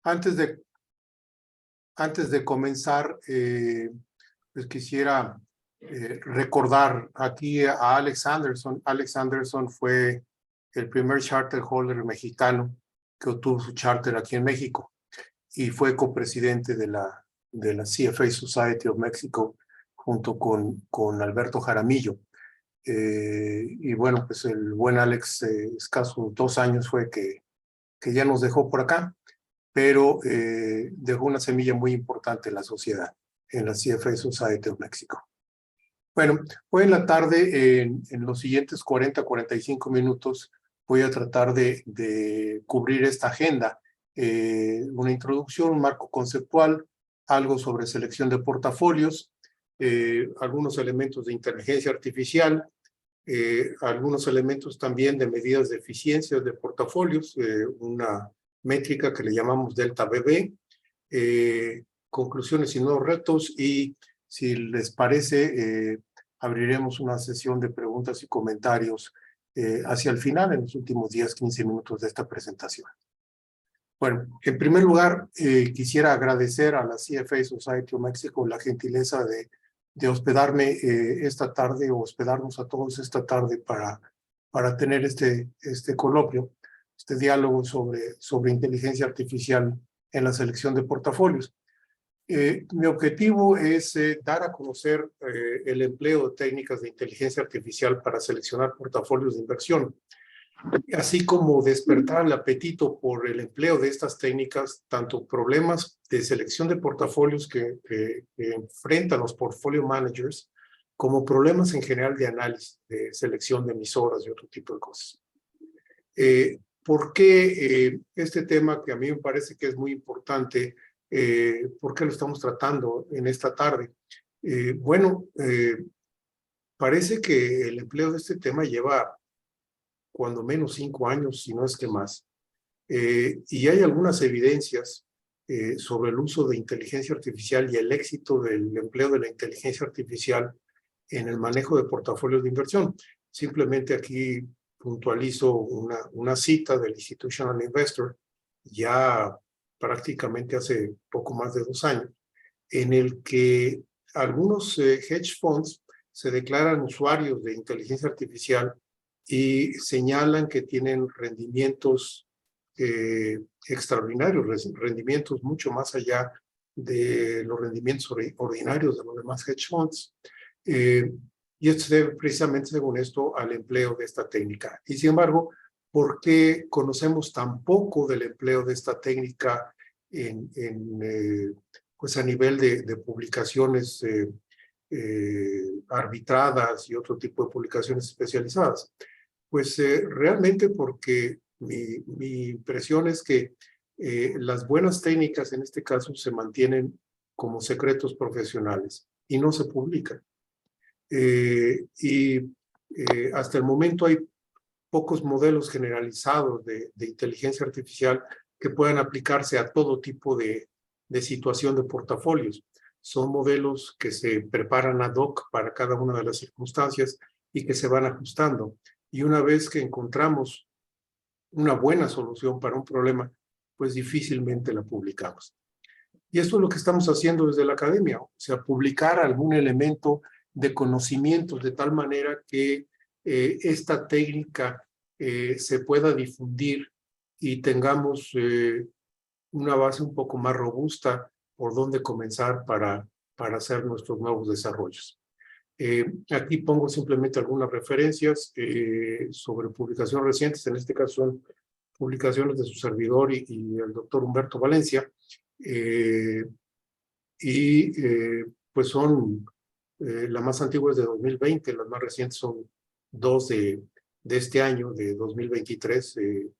Antes de comenzar, pues quisiera recordar aquí a Alex Anderson. Alex Anderson fue el primer charter holder mexicano que obtuvo su charter aquí en México y fue copresidente de la CFA Society of Mexico junto con Alberto Jaramillo. Y bueno, pues el buen Alex, escasos 2 años fue que ya nos dejó por acá, pero dejó una semilla muy importante en la sociedad, en la CFA Society of Mexico. Bueno, hoy en la tarde, en los siguientes 40-45 minutos, voy a tratar de cubrir esta agenda. Una introducción, un marco conceptual, algo sobre selección de portafolios, algunos elementos de inteligencia artificial, algunos elementos también de medidas de eficiencia de portafolios, una métrica que le llamamos Delta BB, conclusiones y nuevos retos, y si les parece, abriremos una sesión de preguntas y comentarios hacia el final, en los últimos 10-15 minutos de esta presentación. Bueno, en primer lugar, quisiera agradecer a la CFA Society of Mexico la gentileza de hospedarme esta tarde, o hospedarnos a todos esta tarde para tener este coloquio, este diálogo sobre inteligencia artificial en la selección de portafolios. Mi objetivo es dar a conocer el empleo de técnicas de inteligencia artificial para seleccionar portafolios de inversión, así como despertar el apetito por el empleo de estas técnicas, tanto problemas de selección de portafolios que enfrentan los portfolio managers, como problemas en general de análisis, de selección de emisoras y otro tipo de cosas. ¿Por qué este tema, que a mí me parece que es muy importante, por qué lo estamos tratando en esta tarde? Bueno, parece que el empleo de este tema lleva cuando menos 5 años, si no es que más. Y hay algunas evidencias sobre el uso de inteligencia artificial y el éxito del empleo de la inteligencia artificial en el manejo de portafolios de inversión. Simplemente aquí puntualizo una cita del Institutional Investor, ya prácticamente hace poco más de 2 años, en el que algunos hedge funds se declaran usuarios de inteligencia artificial y señalan que tienen rendimientos extraordinarios, rendimientos mucho más allá de los rendimientos ordinarios de los demás hedge funds. Y esto se debe precisamente, según esto, al empleo de esta técnica. Y sin embargo, ¿por qué conocemos tan poco del empleo de esta técnica pues a nivel de publicaciones arbitradas y otro tipo de publicaciones especializadas? Pues realmente porque mi impresión es que las buenas técnicas en este caso se mantienen como secretos profesionales y no se publican. Hasta el momento hay pocos modelos generalizados de inteligencia artificial que puedan aplicarse a todo tipo de situación de portafolios. Son modelos que se preparan ad hoc para cada una de las circunstancias y que se van ajustando. Y una vez que encontramos una buena solución para un problema, pues difícilmente la publicamos. Y esto es lo que estamos haciendo desde la academia, o sea, publicar algún elemento de conocimientos de tal manera que esta técnica se pueda difundir y tengamos una base un poco más robusta por donde comenzar para hacer nuestros nuevos desarrollos. Aquí pongo simplemente algunas referencias sobre publicaciones recientes, en este caso son publicaciones de su servidor y el doctor Humberto Valencia, pues son, la más antigua es de 2020, las más recientes son 2 de este año, de 2023,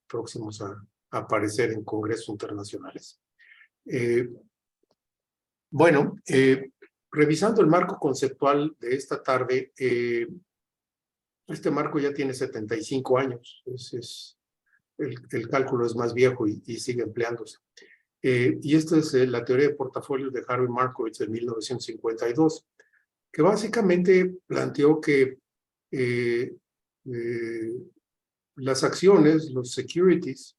próximos a aparecer en congresos internacionales. Bueno, revisando el marco conceptual de esta tarde, este marco ya tiene 75 años, el cálculo es más viejo y sigue empleándose. Y esta es la teoría de portafolios de Harvey Markowitz de 1952, que básicamente planteó que las acciones, los securities,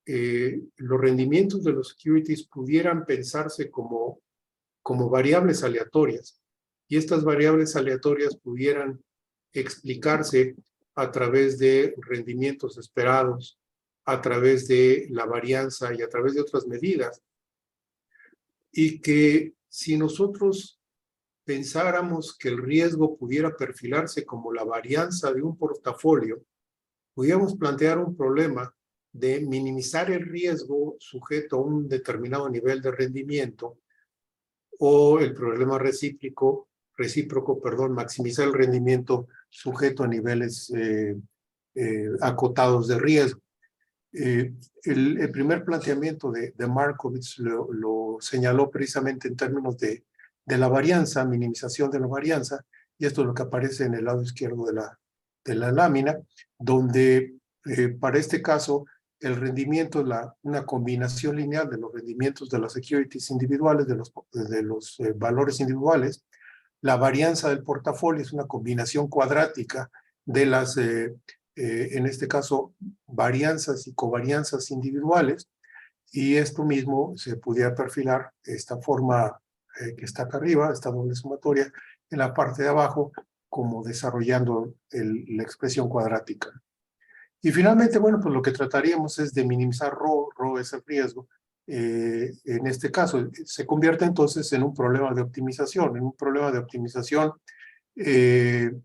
los rendimientos de los securities pudieran pensarse como variables aleatorias, y estas variables aleatorias pudieran explicarse a través de rendimientos esperados, a través de la varianza y a través de otras medidas, y que si nosotros pensáramos que el riesgo pudiera perfilarse como la varianza de un portafolio, pudiéramos plantear un problema de minimizar el riesgo sujeto a un determinado nivel de rendimiento, o el problema recíproco, maximizar el rendimiento sujeto a niveles acotados de riesgo. El primer planteamiento de Markowitz lo señaló precisamente en términos de la varianza, minimización de la varianza, y esto es lo que aparece en el lado izquierdo de la lámina, donde para este caso el rendimiento es una combinación lineal de los rendimientos de las securities individuales, de los valores individuales. La varianza del portafolio es una combinación cuadrática de las, en este caso, varianzas y covarianzas individuales, y esto mismo se pudiera perfilar, esta forma que está acá arriba, esta doble sumatoria, en la parte de abajo, como desarrollando la expresión cuadrática. Y finalmente, bueno, pues lo que trataríamos es de minimizar Rho. Rho es el riesgo. En este caso, se convierte entonces en un problema de optimización, en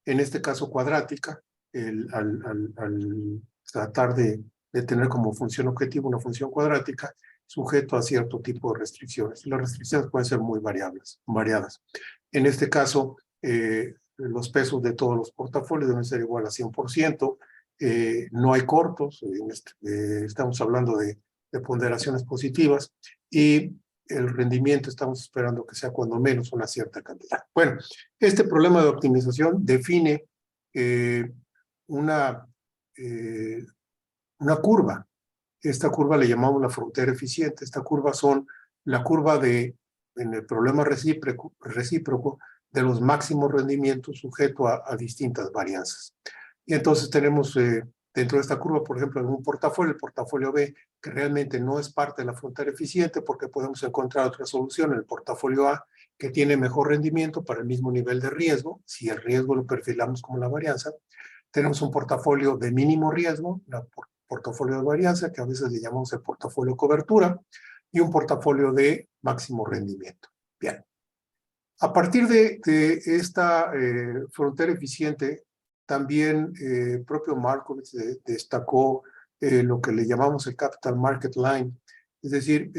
este caso cuadrática, al tratar de tener como función objetivo una función cuadrática sujeto a cierto tipo de restricciones. Y las restricciones pueden ser muy variadas. En este caso, los pesos de todos los portafolios deben ser igual a 100%. No hay cortos, estamos hablando de ponderaciones positivas, y el rendimiento estamos esperando que sea cuando menos una cierta cantidad. Bueno, este problema de optimización define una curva. Esta curva le llamamos la frontera eficiente. Esta curva son la curva en el problema recíproco de los máximos rendimientos sujeto a distintas varianzas. Y entonces tenemos dentro de esta curva, por ejemplo, en un portafolio, el portafolio B, que realmente no es parte de la frontera eficiente, porque podemos encontrar otra solución en el portafolio A, que tiene mejor rendimiento para el mismo nivel de riesgo, si el riesgo lo perfilamos como la varianza. Tenemos un portafolio de mínimo riesgo, portafolio de varianza, que a veces le llamamos el portafolio cobertura, y un portafolio de máximo rendimiento. Bien. A partir de esta frontera eficiente, también el propio Markowitz destacó lo que le llamamos el Capital Market Line. Es decir,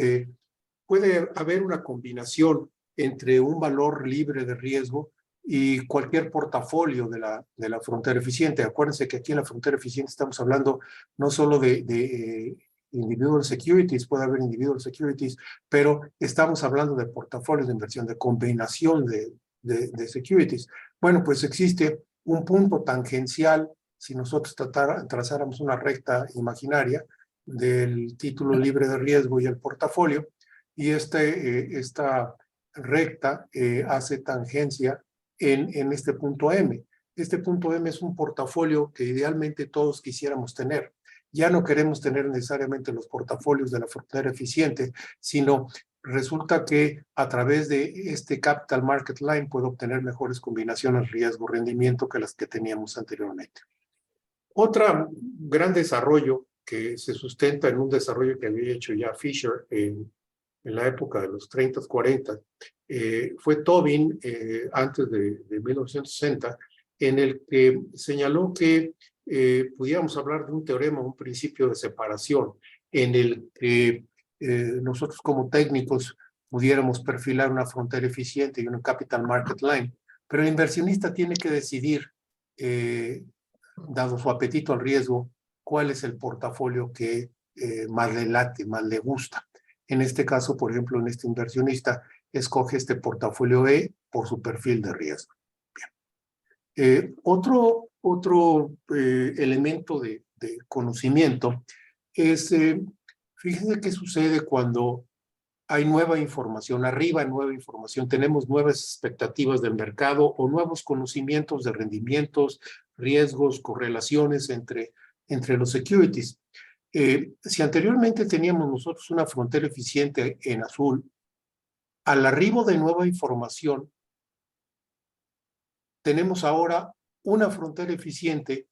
puede haber una combinación entre un valor libre de riesgo y cualquier portafolio de la frontera eficiente. Acuérdense que aquí en la frontera eficiente estamos hablando no solo de individual securities, puede haber individual securities, pero estamos hablando de portafolios de inversión, de combinación de securities. Bueno, pues existe un punto tangencial, si nosotros trazáramos una recta imaginaria del título libre de riesgo y el portafolio, y esta recta hace tangencia en este punto M. Este punto M es un portafolio que idealmente todos quisiéramos tener. Ya no queremos tener necesariamente los portafolios de la frontera eficiente, sino resulta que a través de este Capital Market Line puedo obtener mejores combinaciones riesgo-rendimiento que las que teníamos anteriormente. Otro gran desarrollo que se sustenta en un desarrollo que había hecho ya Fisher en la época de los 30, 40, fue Tobin antes de 1960, en el que señaló que pudiéramos hablar de un teorema, un principio de separación, en el que nosotros como técnicos pudiéramos perfilar una frontera eficiente y un capital market line, pero el inversionista tiene que decidir, dado su apetito al riesgo, cuál es el portafolio que más le late, más le gusta. En este caso, por ejemplo, en este inversionista, escoge este portafolio E por su perfil de riesgo. Bien. Otro elemento de conocimiento es, fíjense qué sucede cuando hay nueva información, arriba nueva información, tenemos nuevas expectativas del mercado o nuevos conocimientos de rendimientos, riesgos, correlaciones entre los securities. Si anteriormente teníamos nosotros una frontera eficiente en azul, al arribo de nueva información, tenemos ahora una frontera eficiente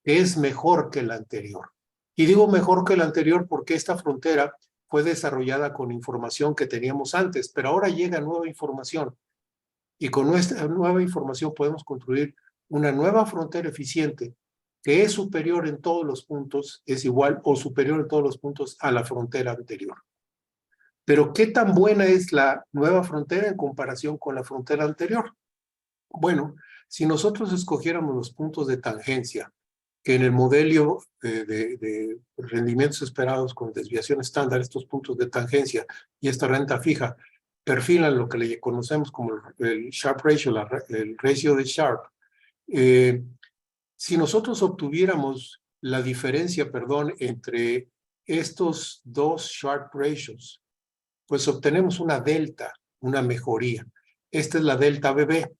que es mejor que la anterior. Y digo mejor que la anterior porque esta frontera fue desarrollada con información que teníamos antes, pero ahora llega nueva información. Y con nuestra nueva información podemos construir una nueva frontera eficiente que es superior en todos los puntos, es igual o superior en todos los puntos a la frontera anterior. Pero ¿qué tan buena es la nueva frontera en comparación con la frontera anterior? Bueno, si nosotros escogiéramos los puntos de tangencia, que en el modelo de rendimientos esperados con desviación estándar, estos puntos de tangencia y esta renta fija, perfilan lo que le conocemos como el Sharpe ratio, el ratio de Sharpe. Si nosotros obtuviéramos la diferencia, perdón, entre estos dos Sharpe ratios, pues obtenemos una delta, una mejoría. Esta es la delta BB.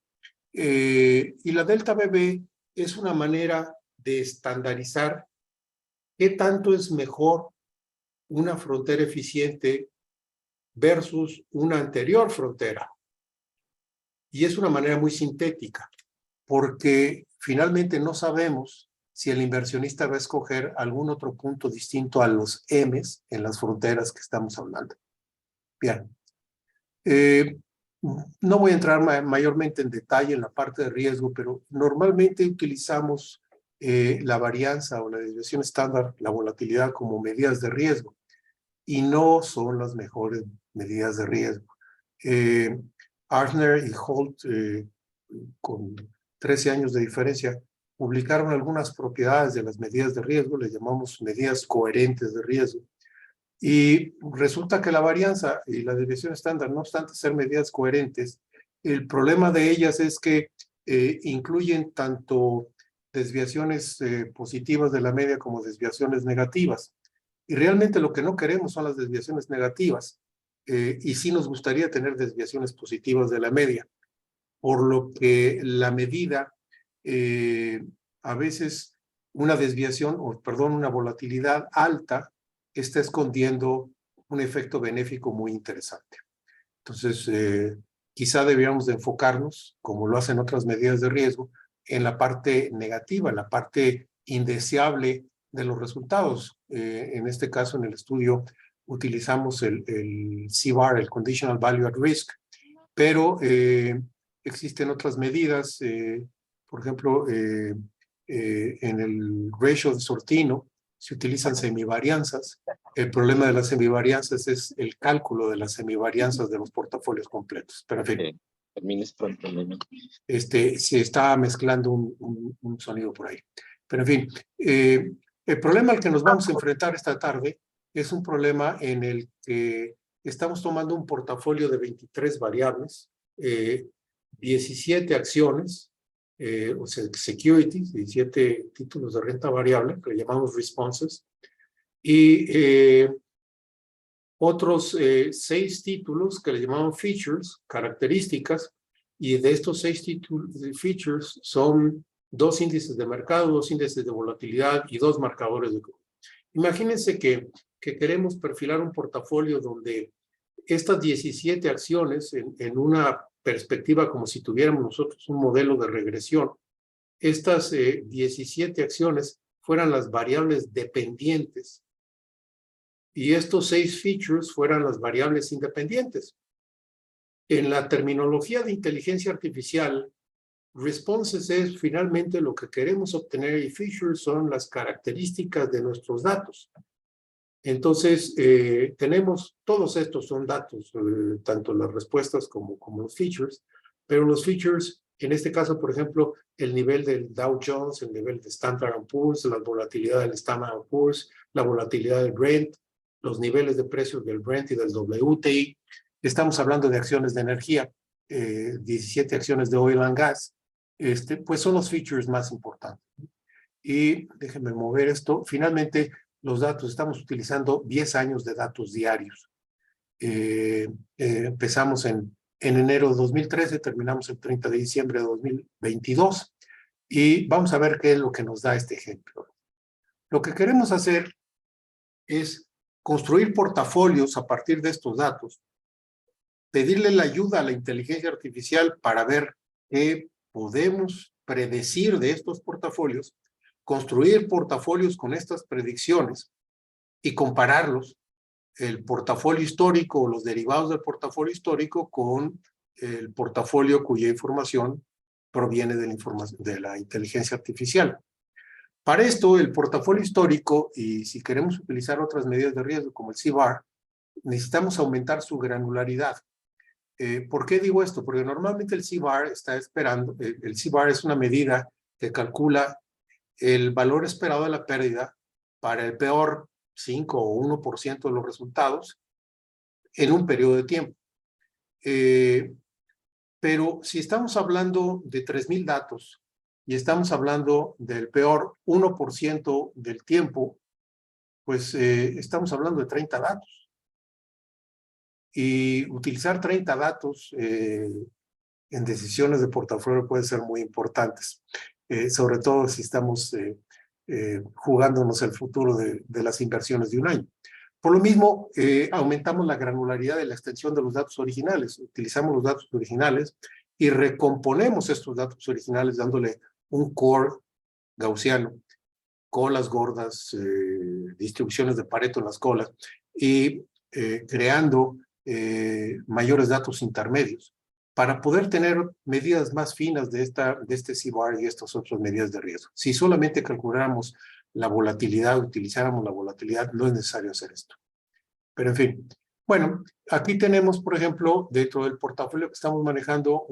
Y la delta BB es una manera de estandarizar qué tanto es mejor una frontera eficiente versus una anterior frontera. Y es una manera muy sintética, porque finalmente no sabemos si el inversionista va a escoger algún otro punto distinto a los M's en las fronteras que estamos hablando. Bien. No voy a entrar mayormente en detalle en la parte de riesgo, pero normalmente utilizamos la varianza o la desviación estándar, la volatilidad como medidas de riesgo, y no son las mejores medidas de riesgo. Arthner y Holt, con 13 años de diferencia, publicaron algunas propiedades de las medidas de riesgo, le llamamos medidas coherentes de riesgo. Y resulta que la varianza y la desviación estándar, no obstante ser medidas coherentes, el problema de ellas es que incluyen tanto desviaciones positivas de la media como desviaciones negativas. Y realmente lo que no queremos son las desviaciones negativas. Y sí nos gustaría tener desviaciones positivas de la media. Por lo que la medida, a veces una desviación, o perdón, una volatilidad alta, está escondiendo un efecto benéfico muy interesante. Entonces, quizá deberíamos de enfocarnos, como lo hacen otras medidas de riesgo, en la parte negativa, en la parte indeseable de los resultados. En este caso, en el estudio, utilizamos el CVAR, el Conditional Value at Risk, pero existen otras medidas, por ejemplo, en el ratio de Sortino se utilizan semivarianzas. El problema de las semivarianzas es el cálculo de las semivarianzas de los portafolios completos. Pero en fin, se está mezclando un sonido por ahí. Pero en fin, el problema al que nos vamos a enfrentar esta tarde es un problema en el que estamos tomando un portafolio de 23 variables, 17 acciones, o sea, securities, 17 títulos de renta variable, que le llamamos responses, y otros 6 títulos que le llamamos features, características, y de estos 6 features son 2 índices de mercado, 2 índices de volatilidad y 2 marcadores de grupo. Imagínense que queremos perfilar un portafolio donde estas 17 acciones, en una perspectiva como si tuviéramos nosotros un modelo de regresión, estas 17 acciones fueran las variables dependientes y estos 6 features fueran las variables independientes. En la terminología de inteligencia artificial, responses es finalmente lo que queremos obtener y features son las características de nuestros datos. Entonces, todos estos son datos, tanto las respuestas como los features, pero los features, en este caso, por ejemplo, el nivel del Dow Jones, el nivel de Standard & Poor's, la volatilidad del Standard & Poor's, la volatilidad del Brent, los niveles de precios del Brent y del WTI. Estamos hablando de acciones de energía, 17 acciones de oil and gas, pues son los features más importantes. Y déjenme mover esto. Finalmente, los datos, estamos utilizando 10 años de datos diarios. Empezamos en enero de 2013, terminamos el 30 de diciembre de 2022 y vamos a ver qué es lo que nos da este ejemplo. Lo que queremos hacer es construir portafolios a partir de estos datos, pedirle la ayuda a la inteligencia artificial para ver qué podemos predecir de estos portafolios, construir portafolios con estas predicciones y compararlos, el portafolio histórico o los derivados del portafolio histórico con el portafolio cuya información proviene de la inteligencia artificial. Para esto, el portafolio histórico, y si queremos utilizar otras medidas de riesgo como el CVAR, necesitamos aumentar su granularidad. ¿Por qué digo esto? Porque normalmente el CVAR está esperando, el CVAR es una medida que calcula el valor esperado de la pérdida para el peor 5 o 1% de los resultados en un periodo de tiempo. Pero si estamos hablando de 3,000 datos y estamos hablando del peor 1% del tiempo, pues estamos hablando de 30 datos. Y utilizar 30 datos en decisiones de portafolio puede ser muy importantes, sobre todo si estamos jugándonos el futuro de las inversiones de un año. Por lo mismo, aumentamos la granularidad de la extensión de los datos originales, utilizamos los datos originales y recomponemos estos datos originales dándole un core gaussiano, colas gordas, distribuciones de Pareto en las colas y creando mayores datos intermedios para poder tener medidas más finas de este CVAR y estas otras medidas de riesgo. Si solamente calculáramos la volatilidad, utilizáramos la volatilidad, no es necesario hacer esto. Pero en fin, bueno, aquí tenemos, por ejemplo, dentro del portafolio que estamos manejando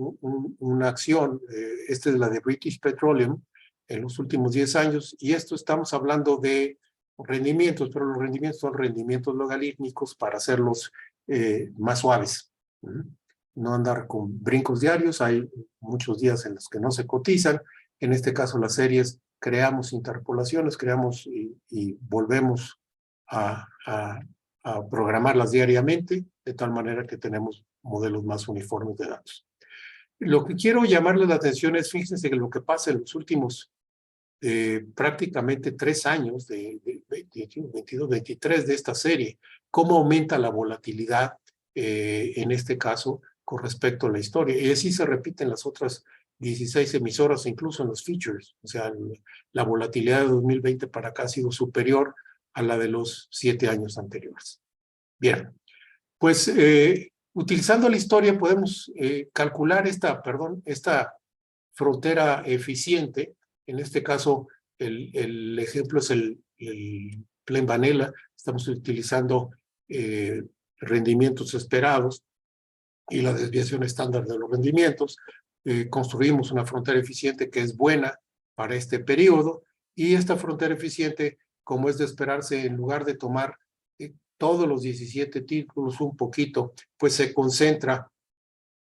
una acción, esta es la de British Petroleum, en los últimos 10 años, y esto estamos hablando de rendimientos, pero los rendimientos son rendimientos logarítmicos para hacerlos más suaves. No andar con brincos diarios, hay muchos días en los que no se cotizan, en este caso las series creamos interpolaciones, creamos y volvemos a programarlas diariamente, de tal manera que tenemos modelos más uniformes de datos. Lo que quiero llamarles la atención es, fíjense que lo que pasa en los últimos prácticamente 3 años, de 22, 23 de esta serie, cómo aumenta la volatilidad en este caso con respecto a la historia. Y así se repiten las otras 16 emisoras, incluso en los features. O sea, la volatilidad de 2020 para acá ha sido superior a la de los 7 años anteriores. Bien, pues utilizando la historia podemos calcular esta frontera eficiente. En este caso, el ejemplo es el Plain Vanilla. Estamos utilizando rendimientos esperados y la desviación estándar de los rendimientos. Construimos una frontera eficiente que es buena para este periodo, y esta frontera eficiente, como es de esperarse, en lugar de tomar todos los 17 títulos un poquito, pues se concentra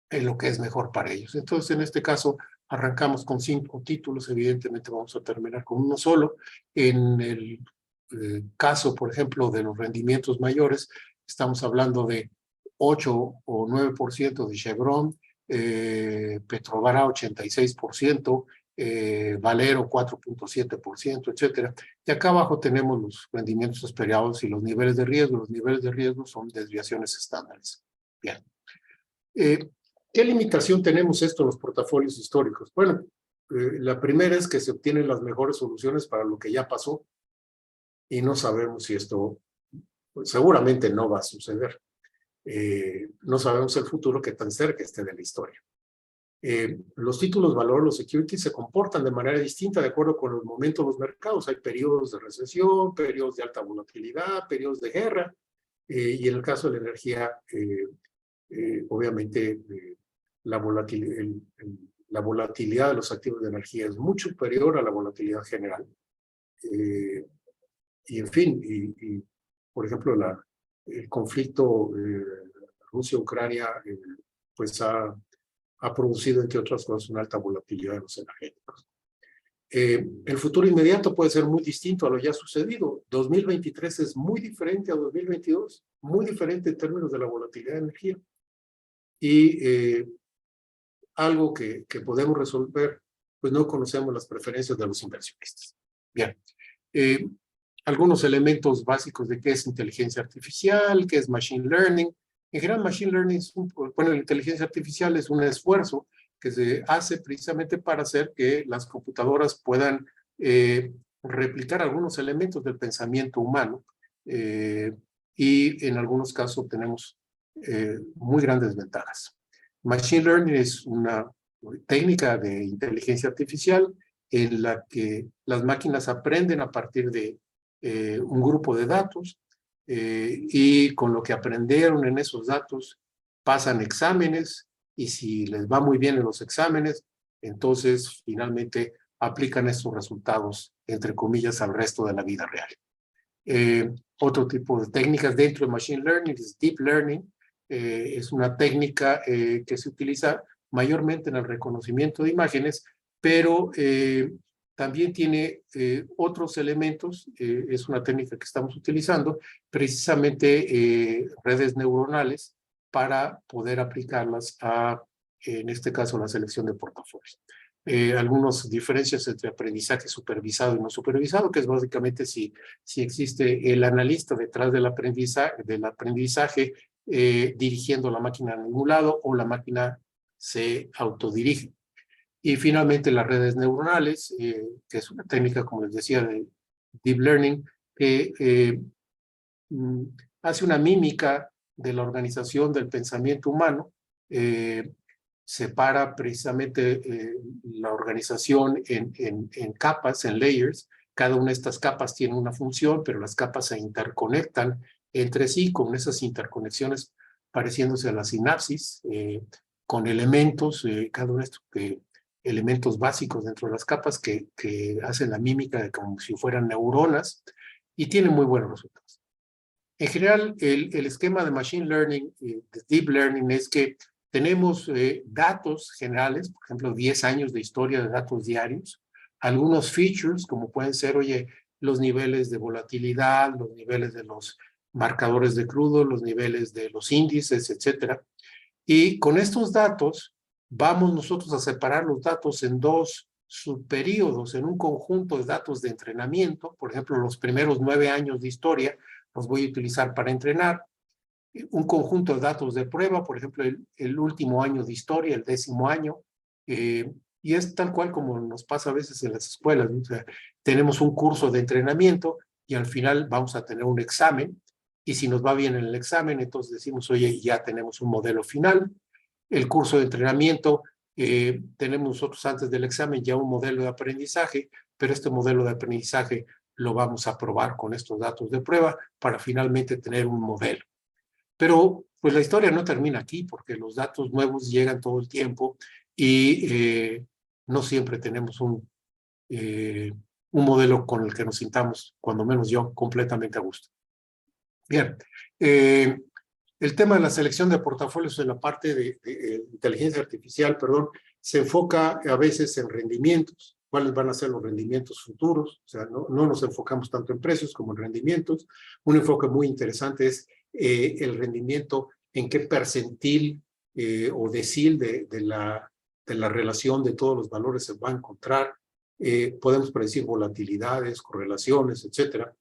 en lo que es mejor para ellos. Entonces, en este caso, arrancamos con 5 títulos, evidentemente vamos a terminar con uno solo. En el caso, por ejemplo, de los rendimientos mayores, estamos hablando de 8 o 9% de Chevron, Petrobras 86%, Valero 4.7%, etcétera. Y acá abajo tenemos los rendimientos esperados y los niveles de riesgo. Los niveles de riesgo son desviaciones estándares. Bien. ¿Qué limitación tenemos esto en los portafolios históricos? Bueno, la primera es que se obtienen las mejores soluciones para lo que ya pasó y no sabemos si esto, pues, seguramente no va a suceder. No sabemos el futuro que tan cerca esté de la historia. Los títulos valor, los securities, se comportan de manera distinta de acuerdo con los momentos de los mercados. Hay periodos de recesión, periodos de alta volatilidad, periodos de guerra, y en el caso de la energía, obviamente, la volatilidad de los activos de energía es mucho superior a la volatilidad general. Y en fin, por ejemplo, el conflicto Rusia-Ucrania pues ha producido, entre otras cosas, una alta volatilidad de los energéticos. El futuro inmediato puede ser muy distinto a lo ya sucedido. 2023 es muy diferente a 2022, muy diferente en términos de la volatilidad de energía. Y algo que podemos resolver, pues no conocemos las preferencias de los inversionistas. Bien, algunos elementos básicos de qué es inteligencia artificial, qué es machine learning. En general, machine learning la inteligencia artificial es un esfuerzo que se hace precisamente para hacer que las computadoras puedan replicar algunos elementos del pensamiento humano y en algunos casos tenemos muy grandes ventajas. Machine learning es una técnica de inteligencia artificial en la que las máquinas aprenden a partir de un grupo de datos y con lo que aprendieron en esos datos pasan exámenes y si les va muy bien en los exámenes, entonces finalmente aplican estos resultados, entre comillas, al resto de la vida real. Otro tipo de técnicas dentro de Machine Learning es Deep Learning. Es una técnica que se utiliza mayormente en el reconocimiento de imágenes, pero también tiene otros elementos. Es una técnica que estamos utilizando, precisamente redes neuronales, para poder aplicarlas a, en este caso, la selección de portafolios. Algunas diferencias entre aprendizaje supervisado y no supervisado, que es básicamente si existe el analista detrás del aprendizaje dirigiendo la máquina a ningún lado o la máquina se autodirige. Y finalmente las redes neuronales, que es una técnica, como les decía, de Deep Learning, que hace una mímica de la organización del pensamiento humano, separa precisamente la organización en capas, en layers. Cada una de estas capas tiene una función, pero las capas se interconectan entre sí con esas interconexiones pareciéndose a la sinapsis, con elementos, cada uno de estos elementos básicos dentro de las capas que hacen la mímica de como si fueran neuronas y tienen muy buenos resultados. En general, el esquema de Machine Learning, de Deep Learning, es que tenemos datos generales, por ejemplo, 10 años de historia de datos diarios, algunos features, como pueden ser, oye, los niveles de volatilidad, los niveles de los marcadores de crudo, los niveles de los índices, etcétera. Y con estos datos, vamos nosotros a separar los datos en dos subperíodos, en un conjunto de datos de entrenamiento, por ejemplo, los primeros 9 años de historia, los voy a utilizar para entrenar. Un conjunto de datos de prueba, por ejemplo, el último año de historia, el 10º año, y es tal cual como nos pasa a veces en las escuelas, ¿no? O sea, tenemos un curso de entrenamiento y al final vamos a tener un examen, y si nos va bien en el examen, entonces decimos, oye, ya tenemos un modelo final. El curso de entrenamiento, tenemos nosotros antes del examen ya un modelo de aprendizaje, pero este modelo de aprendizaje lo vamos a probar con estos datos de prueba para finalmente tener un modelo. Pero pues la historia no termina aquí porque los datos nuevos llegan todo el tiempo y no siempre tenemos un modelo con el que nos sintamos, cuando menos yo, completamente a gusto. Bien, el tema de la selección de portafolios en la parte de inteligencia artificial, perdón, se enfoca a veces en rendimientos, cuáles van a ser los rendimientos futuros, o sea, no nos enfocamos tanto en precios como en rendimientos. Un enfoque muy interesante es el rendimiento, en qué percentil o decil de la relación de todos los valores se va a encontrar. Podemos predecir volatilidades, correlaciones, etcétera.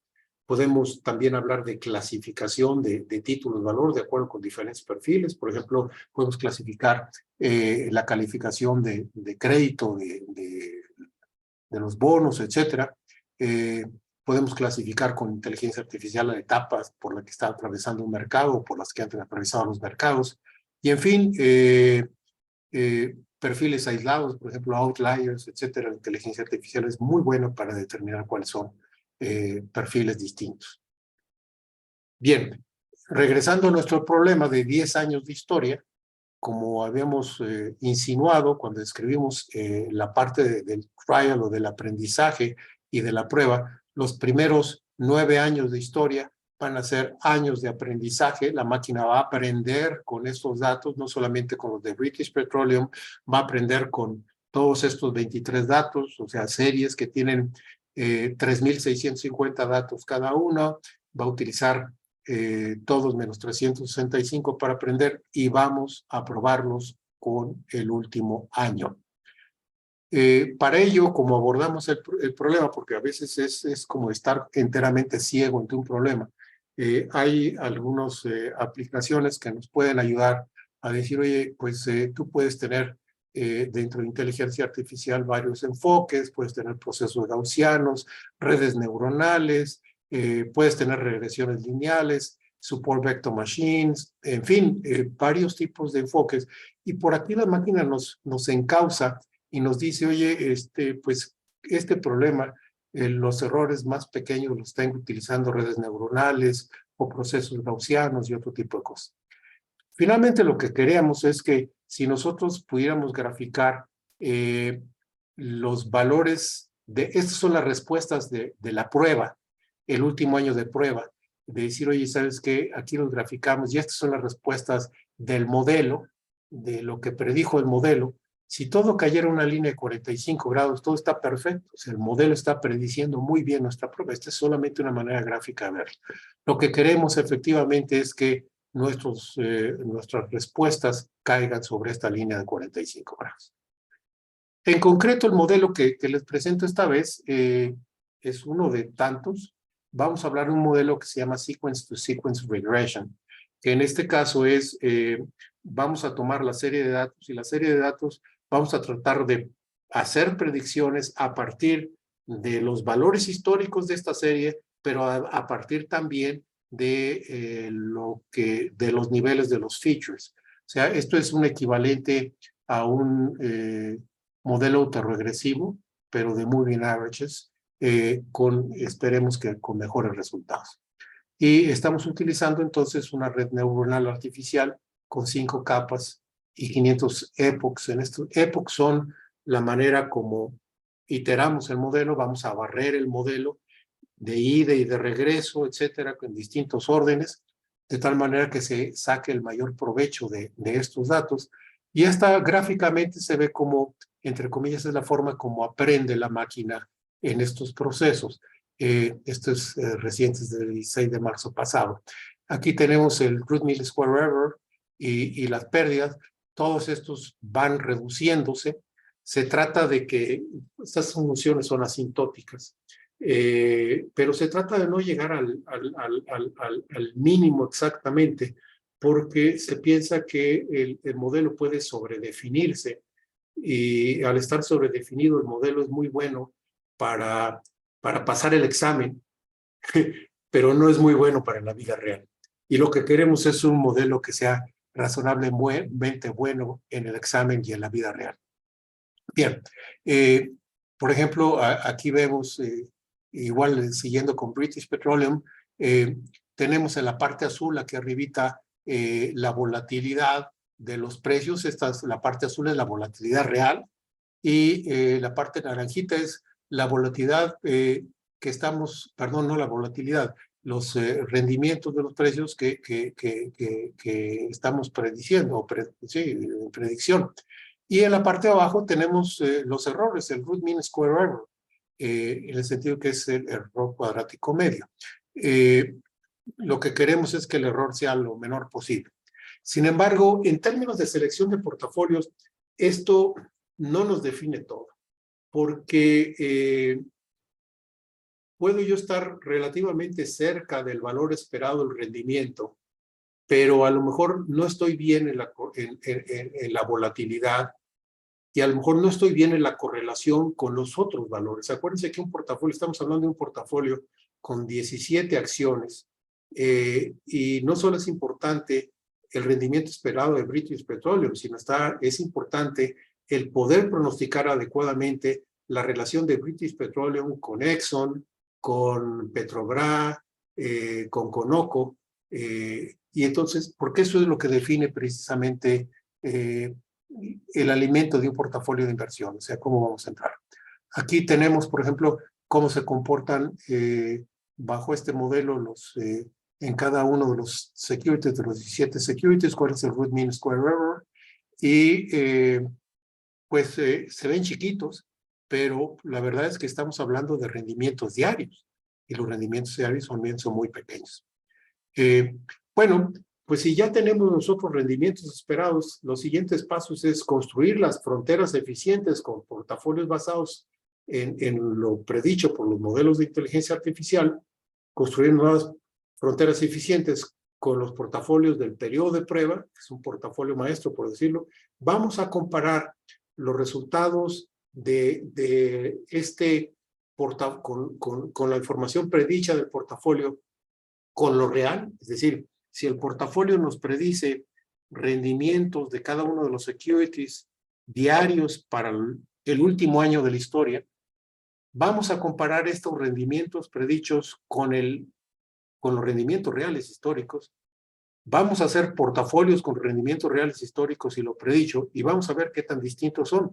Podemos también hablar de clasificación de títulos de valor de acuerdo con diferentes perfiles. Por ejemplo, podemos clasificar la calificación de crédito de los bonos, etcétera. Podemos clasificar con inteligencia artificial las etapas por las que está atravesando un mercado o por las que han atravesado los mercados. Y en fin, perfiles aislados, por ejemplo, outliers, etcétera. La inteligencia artificial es muy buena para determinar cuáles son perfiles distintos. Bien, regresando a nuestro problema de 10 años de historia, como habíamos insinuado cuando escribimos la parte del trial o del aprendizaje y de la prueba, los primeros 9 años de historia van a ser años de aprendizaje. La máquina va a aprender con estos datos, no solamente con los de British Petroleum, va a aprender con todos estos 23 datos, o sea, series que tienen 3.650 datos cada uno, va a utilizar todos menos 365 para aprender y vamos a probarlos con el último año. Para ello, como abordamos el problema, porque a veces es como estar enteramente ciego ante un problema, hay algunas aplicaciones que nos pueden ayudar a decir, oye, pues tú puedes tener dentro de inteligencia artificial varios enfoques, puedes tener procesos gaussianos, redes neuronales, puedes tener regresiones lineales, support vector machines, en fin, varios tipos de enfoques. Y por aquí la máquina nos encausa y nos dice, oye, pues este problema, los errores más pequeños los están utilizando redes neuronales o procesos gaussianos y otro tipo de cosas. Finalmente, lo que queremos es que si nosotros pudiéramos graficar los valores estas son las respuestas de la prueba, el último año de prueba, de decir, oye, ¿sabes qué? Aquí los graficamos y estas son las respuestas del modelo, de lo que predijo el modelo. Si todo cayera en una línea de 45 grados, todo está perfecto. O sea, el modelo está prediciendo muy bien nuestra prueba. Esta es solamente una manera gráfica de verlo. Lo que queremos efectivamente es que nuestras respuestas caigan sobre esta línea de 45 grados. En concreto, el modelo que les presento esta vez es uno de tantos. Vamos a hablar de un modelo que se llama Sequence-to-Sequence Regression, que en este caso es, vamos a tomar la serie de datos y la serie de datos vamos a tratar de hacer predicciones a partir de los valores históricos de esta serie, pero a partir también de los niveles de los features. O sea, esto es un equivalente a un modelo autorregresivo, pero de moving averages, esperemos que con mejores resultados. Y estamos utilizando entonces una red neuronal artificial con 5 capas y 500 epochs. En estos epochs son la manera como iteramos el modelo, vamos a barrer el modelo de ida y de regreso, etcétera, en distintos órdenes, de tal manera que se saque el mayor provecho de estos datos. Y esta gráficamente se ve como, entre comillas, es la forma como aprende la máquina en estos procesos. Esto es reciente, desde el 16 de marzo pasado. Aquí tenemos el root mean square error y las pérdidas. Todos estos van reduciéndose. Se trata de que estas funciones son asintóticas. Pero se trata de no llegar al mínimo exactamente, porque se piensa que el modelo puede sobredefinirse y al estar sobredefinido el modelo es muy bueno para pasar el examen, pero no es muy bueno para la vida real. Y lo que queremos es un modelo que sea razonablemente bueno en el examen y en la vida real. Bien, por ejemplo, aquí vemos, igual siguiendo con British Petroleum, tenemos en la parte azul, aquí arribita, la volatilidad de los precios. La parte azul es la volatilidad real y la parte naranjita es la volatilidad que estamos, perdón, no la volatilidad, los rendimientos de los precios que estamos prediciendo, sí, en predicción. Y en la parte de abajo tenemos los errores, el root mean square error, en el sentido que es el error cuadrático medio. Lo que queremos es que el error sea lo menor posible. Sin embargo, en términos de selección de portafolios, esto no nos define todo, porque puedo yo estar relativamente cerca del valor esperado del rendimiento, pero a lo mejor no estoy bien en la volatilidad y a lo mejor no estoy bien en la correlación con los otros valores. Acuérdense que un portafolio, estamos hablando de un portafolio con 17 acciones y no solo es importante el rendimiento esperado de British Petroleum, sino es importante el poder pronosticar adecuadamente la relación de British Petroleum con Exxon, con Petrobras, con Conoco, y entonces, porque eso es lo que define precisamente el alimento de un portafolio de inversión, o sea, cómo vamos a entrar. Aquí tenemos, por ejemplo, cómo se comportan bajo este modelo en cada uno de los securities, de los 17 securities, cuál es el root mean square error, y pues se ven chiquitos, pero la verdad es que estamos hablando de rendimientos diarios, y los rendimientos diarios también son muy pequeños. Bueno, Pues si ya tenemos nosotros rendimientos esperados, los siguientes pasos es construir las fronteras eficientes con portafolios basados en lo predicho por los modelos de inteligencia artificial, construir nuevas fronteras eficientes con los portafolios del periodo de prueba, que es un portafolio maestro, por decirlo. Vamos a comparar los resultados de este con la información predicha del portafolio con lo real, es decir, si el portafolio nos predice rendimientos de cada uno de los securities diarios para el último año de la historia, vamos a comparar estos rendimientos predichos con los rendimientos reales históricos. Vamos a hacer portafolios con rendimientos reales históricos y lo predicho, y vamos a ver qué tan distintos son.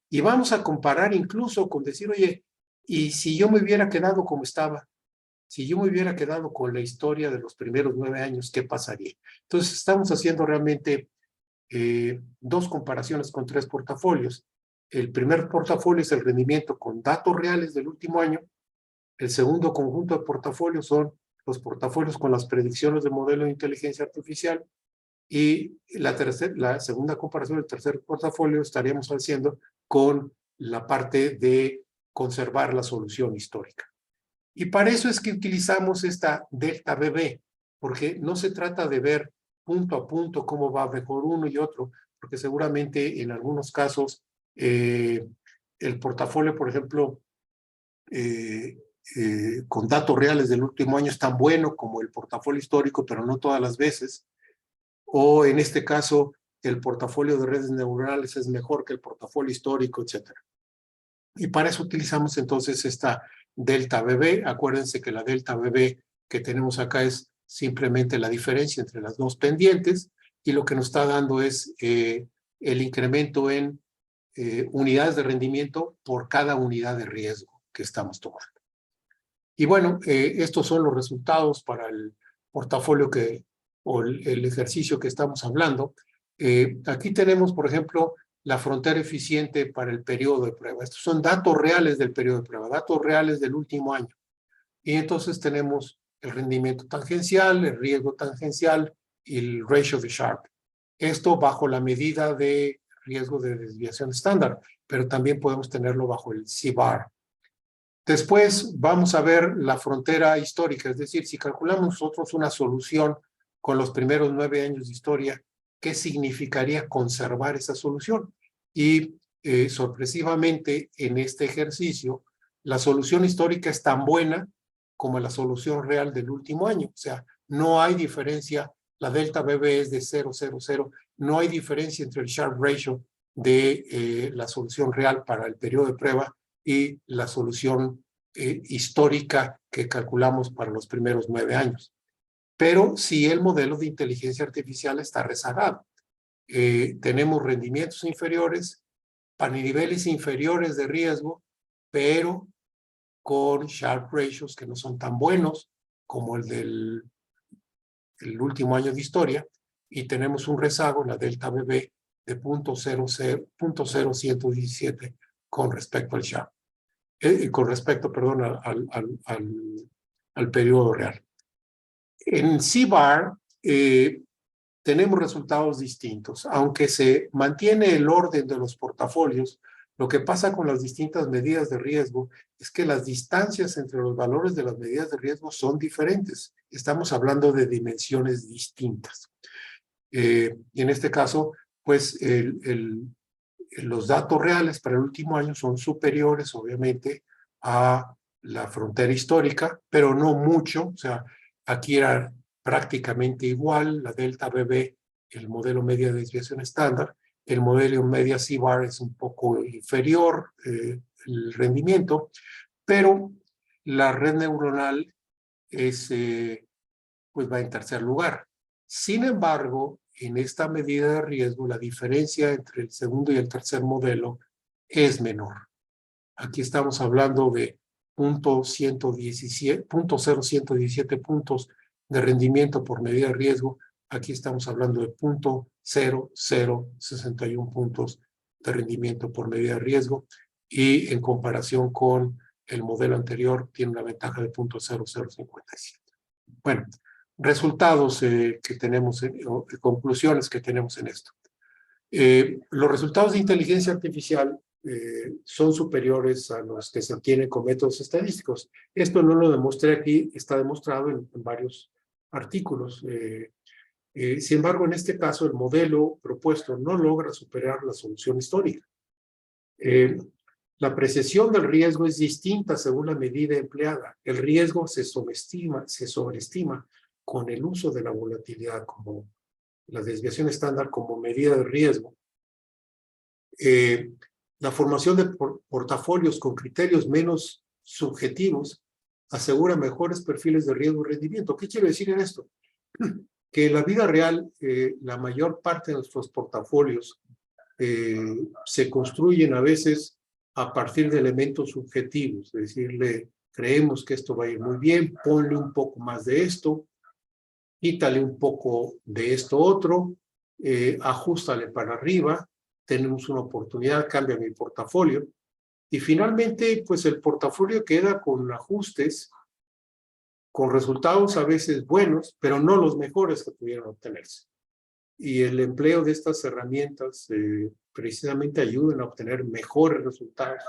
Y vamos a comparar incluso con decir, oye, ¿y si yo me hubiera quedado como estaba? Si yo me hubiera quedado con la historia de los primeros 9 años, ¿qué pasaría? Entonces, estamos haciendo realmente dos comparaciones con 3 portafolios. El primer portafolio es el rendimiento con datos reales del último año. El segundo conjunto de portafolios son los portafolios con las predicciones del modelo de inteligencia artificial. Y la segunda comparación, el tercer portafolio, estaríamos haciendo con la parte de conservar la solución histórica. Y para eso es que utilizamos esta delta BB, porque no se trata de ver punto a punto cómo va mejor uno y otro, porque seguramente en algunos casos el portafolio, por ejemplo, con datos reales del último año es tan bueno como el portafolio histórico, pero no todas las veces. O en este caso, el portafolio de redes neuronales es mejor que el portafolio histórico, etc. Y para eso utilizamos entonces esta delta BB. Acuérdense que la delta BB que tenemos acá es simplemente la diferencia entre las dos pendientes, y lo que nos está dando es el incremento en unidades de rendimiento por cada unidad de riesgo que estamos tomando. Y bueno, estos son los resultados para el portafolio o el ejercicio que estamos hablando. Aquí tenemos, por ejemplo, la frontera eficiente para el periodo de prueba. Estos son datos reales del periodo de prueba, datos reales del último año. Y entonces tenemos el rendimiento tangencial, el riesgo tangencial y el ratio de Sharpe. Esto bajo la medida de riesgo de desviación estándar, pero también podemos tenerlo bajo el C-bar. Después vamos a ver la frontera histórica, es decir, si calculamos nosotros una solución con los primeros 9 años de historia, ¿qué significaría conservar esa solución? Y sorpresivamente en este ejercicio, la solución histórica es tan buena como la solución real del último año. O sea, no hay diferencia, la delta BB es de 0,00, no hay diferencia entre el Sharpe ratio de la solución real para el periodo de prueba y la solución histórica que calculamos para los primeros 9 años. Pero sí el modelo de inteligencia artificial está rezagado. Tenemos rendimientos inferiores, para niveles inferiores de riesgo, pero con Sharpe ratios que no son tan buenos como el del último año de historia, y tenemos un rezago en la delta BB de 0.0117 con respecto al Sharpe. Con respecto, perdón, al periodo real. En C-bar tenemos resultados distintos. Aunque se mantiene el orden de los portafolios, lo que pasa con las distintas medidas de riesgo es que las distancias entre los valores de las medidas de riesgo son diferentes. Estamos hablando de dimensiones distintas. Y en este caso, pues los datos reales para el último año son superiores, obviamente, a la frontera histórica, pero no mucho. O sea, aquí era prácticamente igual la delta BB, el modelo media de desviación estándar. El modelo media C-bar es un poco inferior el rendimiento, pero la red neuronal es, pues va en tercer lugar. Sin embargo, en esta medida de riesgo, la diferencia entre el segundo y el tercer modelo es menor. Aquí estamos hablando de 0.0117 puntos de rendimiento por medida de riesgo. Aquí estamos hablando de 0.0061 puntos de rendimiento por medida de riesgo, y en comparación con el modelo anterior tiene una ventaja de 0.0057. Bueno, resultados que tenemos, o conclusiones que tenemos en esto. Los resultados de inteligencia artificial son superiores a los que se obtienen con métodos estadísticos. Esto no lo demostré aquí, está demostrado en varios artículos. Sin embargo, en este caso, el modelo propuesto no logra superar la solución histórica. La apreciación del riesgo es distinta según la medida empleada. El riesgo se sobreestima con el uso de la volatilidad como la desviación estándar como medida de riesgo. La formación de portafolios con criterios menos subjetivos asegura mejores perfiles de riesgo y rendimiento. ¿Qué quiero decir en esto? Que en la vida real, la mayor parte de nuestros portafolios se construyen a veces a partir de elementos subjetivos, es decir, creemos que esto va a ir muy bien, ponle un poco más de esto, quítale un poco de esto otro, ajustale para arriba, tenemos una oportunidad, cambia mi portafolio, y finalmente, pues el portafolio queda con ajustes, con resultados a veces buenos, pero no los mejores que pudieran obtenerse. Y el empleo de estas herramientas precisamente ayudan a obtener mejores resultados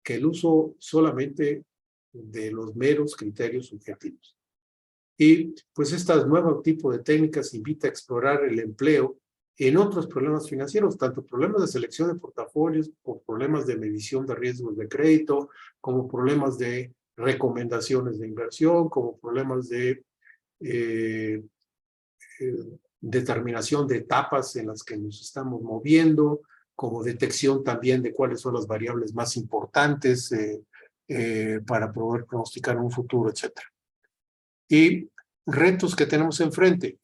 que el uso solamente de los meros criterios subjetivos. Y pues este nuevo tipo de técnicas invita a explorar el empleo en otros problemas financieros, tanto problemas de selección de portafolios, como problemas de medición de riesgos de crédito, como problemas de recomendaciones de inversión, como problemas de determinación de etapas en las que nos estamos moviendo, como detección también de cuáles son las variables más importantes para poder pronosticar un futuro, etc. Y retos que tenemos enfrente.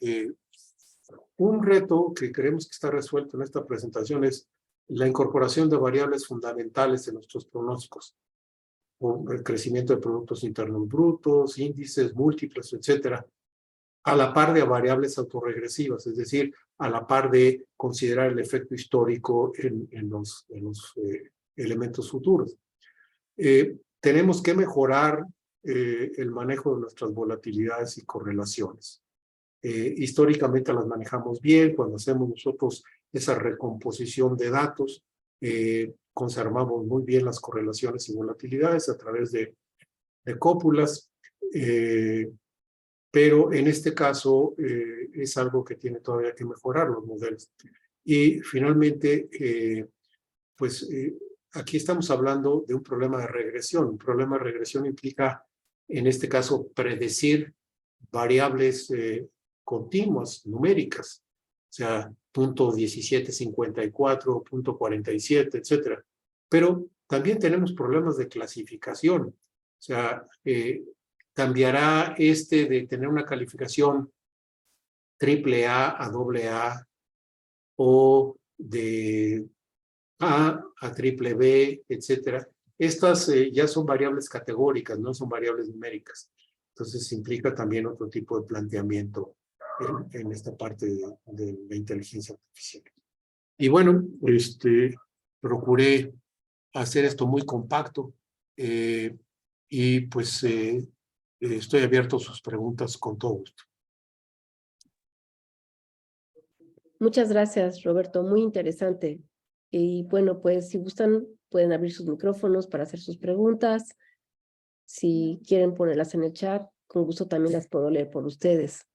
Un reto que creemos que está resuelto en esta presentación es la incorporación de variables fundamentales en nuestros pronósticos, el crecimiento de productos internos brutos, índices múltiples, etcétera, a la par de variables autorregresivas, es decir, a la par de considerar el efecto histórico en los elementos futuros. Tenemos que mejorar el manejo de nuestras volatilidades y correlaciones. Históricamente las manejamos bien, cuando hacemos nosotros esa recomposición de datos, conservamos muy bien las correlaciones y volatilidades a través de cópulas, pero en este caso es algo que tiene todavía que mejorar los modelos. Y finalmente, aquí estamos hablando de un problema de regresión. Un problema de regresión implica, en este caso, predecir variables continuas, numéricas, o sea, punto 1754, punto 47, etcétera. Pero también tenemos problemas de clasificación, o sea, cambiará de tener una calificación AAA a AA o de A a triple B, etcétera. Estas ya son variables categóricas, no son variables numéricas. Entonces implica también otro tipo de planteamiento en esta parte de la inteligencia artificial. Y bueno, procuré hacer esto muy compacto y pues estoy abierto a sus preguntas con todo gusto. Muchas gracias, Roberto. Muy interesante. Y bueno, pues si gustan, pueden abrir sus micrófonos para hacer sus preguntas. Si quieren ponerlas en el chat, con gusto también las puedo leer por ustedes.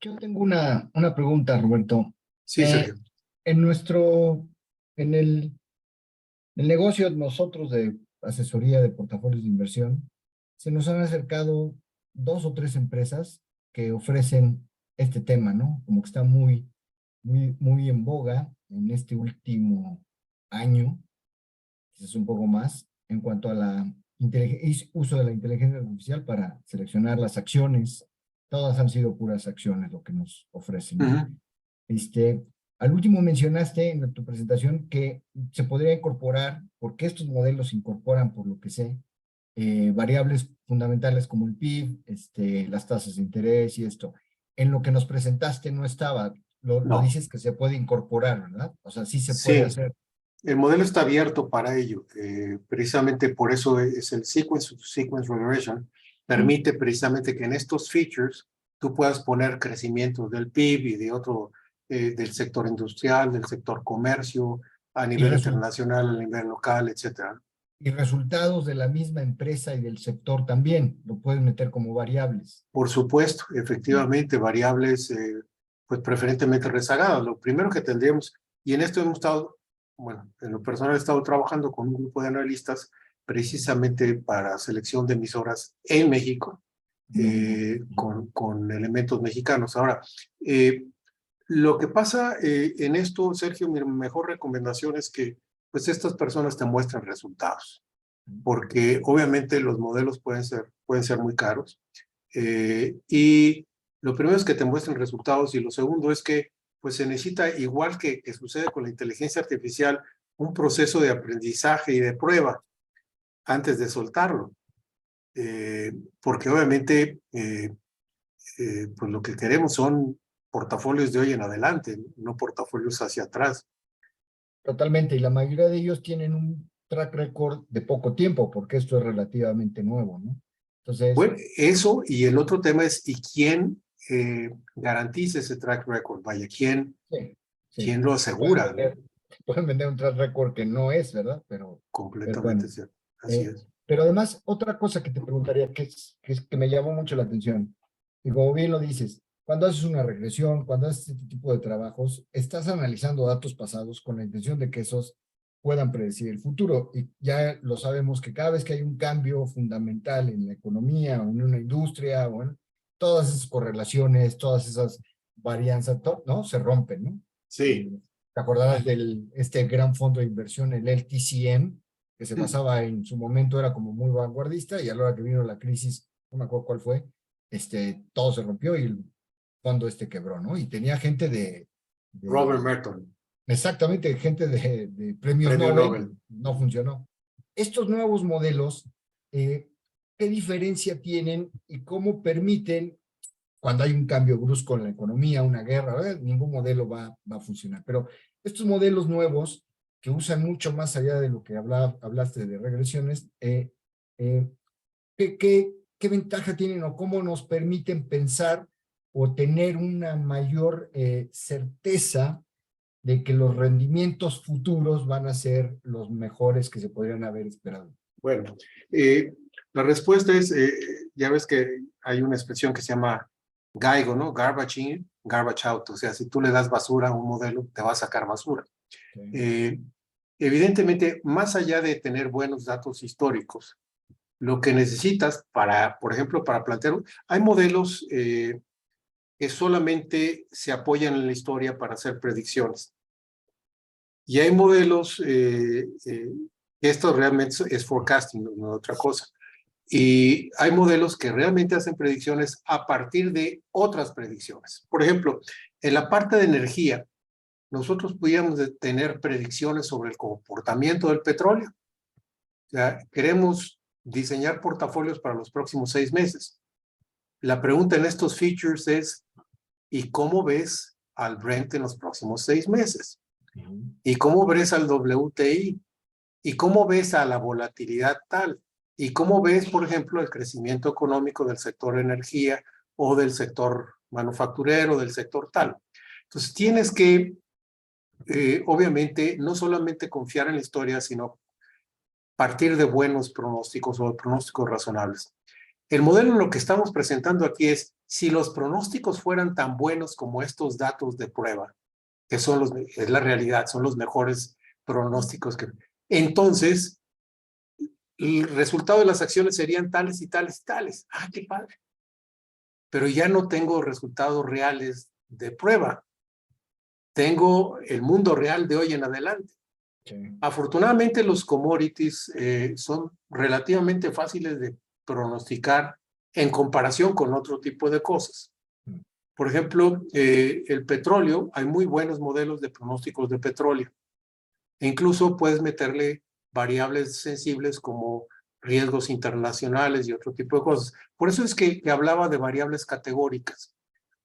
Yo tengo una pregunta, Roberto. Sí, Sergio. En el negocio, nosotros de asesoría de portafolios de inversión, se nos han acercado 2 o 3 empresas que ofrecen este tema, ¿no? Como que está muy en boga en este último año, quizás un poco más, en cuanto a la uso de la inteligencia artificial para seleccionar las acciones. Todas han sido puras acciones lo que nos ofrecen, ¿no? Al último mencionaste en tu presentación que se podría incorporar, porque estos modelos incorporan, por lo que sé, variables fundamentales como el PIB, las tasas de interés y esto. en lo que nos presentaste no estaba. Lo No, dices que se puede incorporar, ¿verdad? O sea, sí se puede sí, hacer. el modelo está abierto para ello. Precisamente por eso es el sequence regression. Permite precisamente que en estos features tú puedas poner crecimiento del PIB y de otro, del sector industrial, del sector comercio, a Y, nivel internacional, a nivel local, etcétera. y resultados de la misma empresa y del sector también, lo puedes meter como variables. Por supuesto, efectivamente, variables, pues preferentemente rezagadas. Lo primero que tendríamos, y en esto hemos estado, bueno, en lo personal he estado trabajando con un grupo de analistas precisamente para selección de emisoras en México, con elementos mexicanos. Ahora, lo que pasa en esto, Sergio, mi mejor recomendación es que pues estas personas te muestran resultados, porque obviamente los modelos pueden ser muy caros. Y lo primero es que te muestren resultados y lo segundo es que pues se necesita, igual que sucede con la inteligencia artificial, un proceso de aprendizaje y de prueba antes de soltarlo. Porque obviamente pues lo que queremos son portafolios de hoy en adelante, no portafolios hacia atrás. Totalmente, y la mayoría de ellos tienen un track record de poco tiempo, porque esto es relativamente nuevo, ¿no? Entonces, Bueno, eso y el otro tema es, ¿y quién garantiza ese track record? Vaya, sí, sí. ¿quién lo asegura? ¿No? Pueden vender un track record que no es, ¿verdad? Pero Completamente bueno. cierto. Así es. Pero además, otra cosa que te preguntaría, que me llamó mucho la atención, y como bien lo dices, cuando haces una regresión, cuando haces este tipo de trabajos, estás analizando datos pasados con la intención de que esos puedan predecir el futuro. Y ya lo sabemos que cada vez que hay un cambio fundamental en la economía o en una industria, bueno, todas esas correlaciones, todas esas varianzas, ¿no? Se rompen, ¿no? Sí. ¿Te acordarás este gran fondo de inversión, el LTCM, que se basaba en su momento, era como muy vanguardista, y a la hora que vino la crisis, no me acuerdo cuál fue, todo se rompió y el fondo quebró, ¿no? Y tenía gente Robert Merton, exactamente, gente de premios premio Nobel, Nobel. no funcionó. Estos nuevos modelos, ¿qué diferencia tienen y cómo permiten, cuando hay un cambio brusco en la economía, una guerra, ¿verdad? Ningún modelo va a funcionar, pero estos modelos nuevos que usan mucho más allá de lo que hablaste de regresiones, ¿qué ventaja tienen o cómo nos permiten pensar o tener una mayor certeza de que los rendimientos futuros van a ser los mejores que se podrían haber esperado? Bueno, la respuesta es, ya ves que hay una expresión que se llama GAIGO, ¿no? Garbage in, garbage out. O sea, si tú le das basura a un modelo, te va a sacar basura. Okay. Evidentemente, más allá de tener buenos datos históricos, lo que necesitas para, por ejemplo, para plantear, hay modelos que solamente se apoyan en la historia para hacer predicciones. Y hay modelos, esto realmente es forecasting, no otra cosa. Y hay modelos que realmente hacen predicciones a partir de otras predicciones. Por ejemplo, en la parte de energía, nosotros podríamos tener predicciones sobre el comportamiento del petróleo. O sea, queremos diseñar portafolios para los próximos 6 meses. La pregunta en estos features es, ¿y cómo ves al Brent en los próximos 6 meses? ¿Y cómo ves al WTI? ¿Y cómo ves a la volatilidad tal? ¿Y cómo ves, por ejemplo, el crecimiento económico del sector energía o del sector manufacturero, del sector tal? Entonces tienes que, obviamente, no solamente confiar en la historia, sino partir de buenos pronósticos o de pronósticos razonables. El modelo en lo que estamos presentando aquí es, si los pronósticos fueran tan buenos como estos datos de prueba, que es la realidad, son los mejores pronósticos que... Entonces, el resultado de las acciones serían tales y tales y tales. ¡Ah, qué padre! Pero ya no tengo resultados reales de prueba. Tengo el mundo real de hoy en adelante. Sí. Afortunadamente, los commodities son relativamente fáciles de pronosticar en comparación con otro tipo de cosas. Por ejemplo, el petróleo, hay muy buenos modelos de pronósticos de petróleo. E incluso puedes meterle variables sensibles como riesgos internacionales y otro tipo de cosas. Por eso es que hablaba de variables categóricas.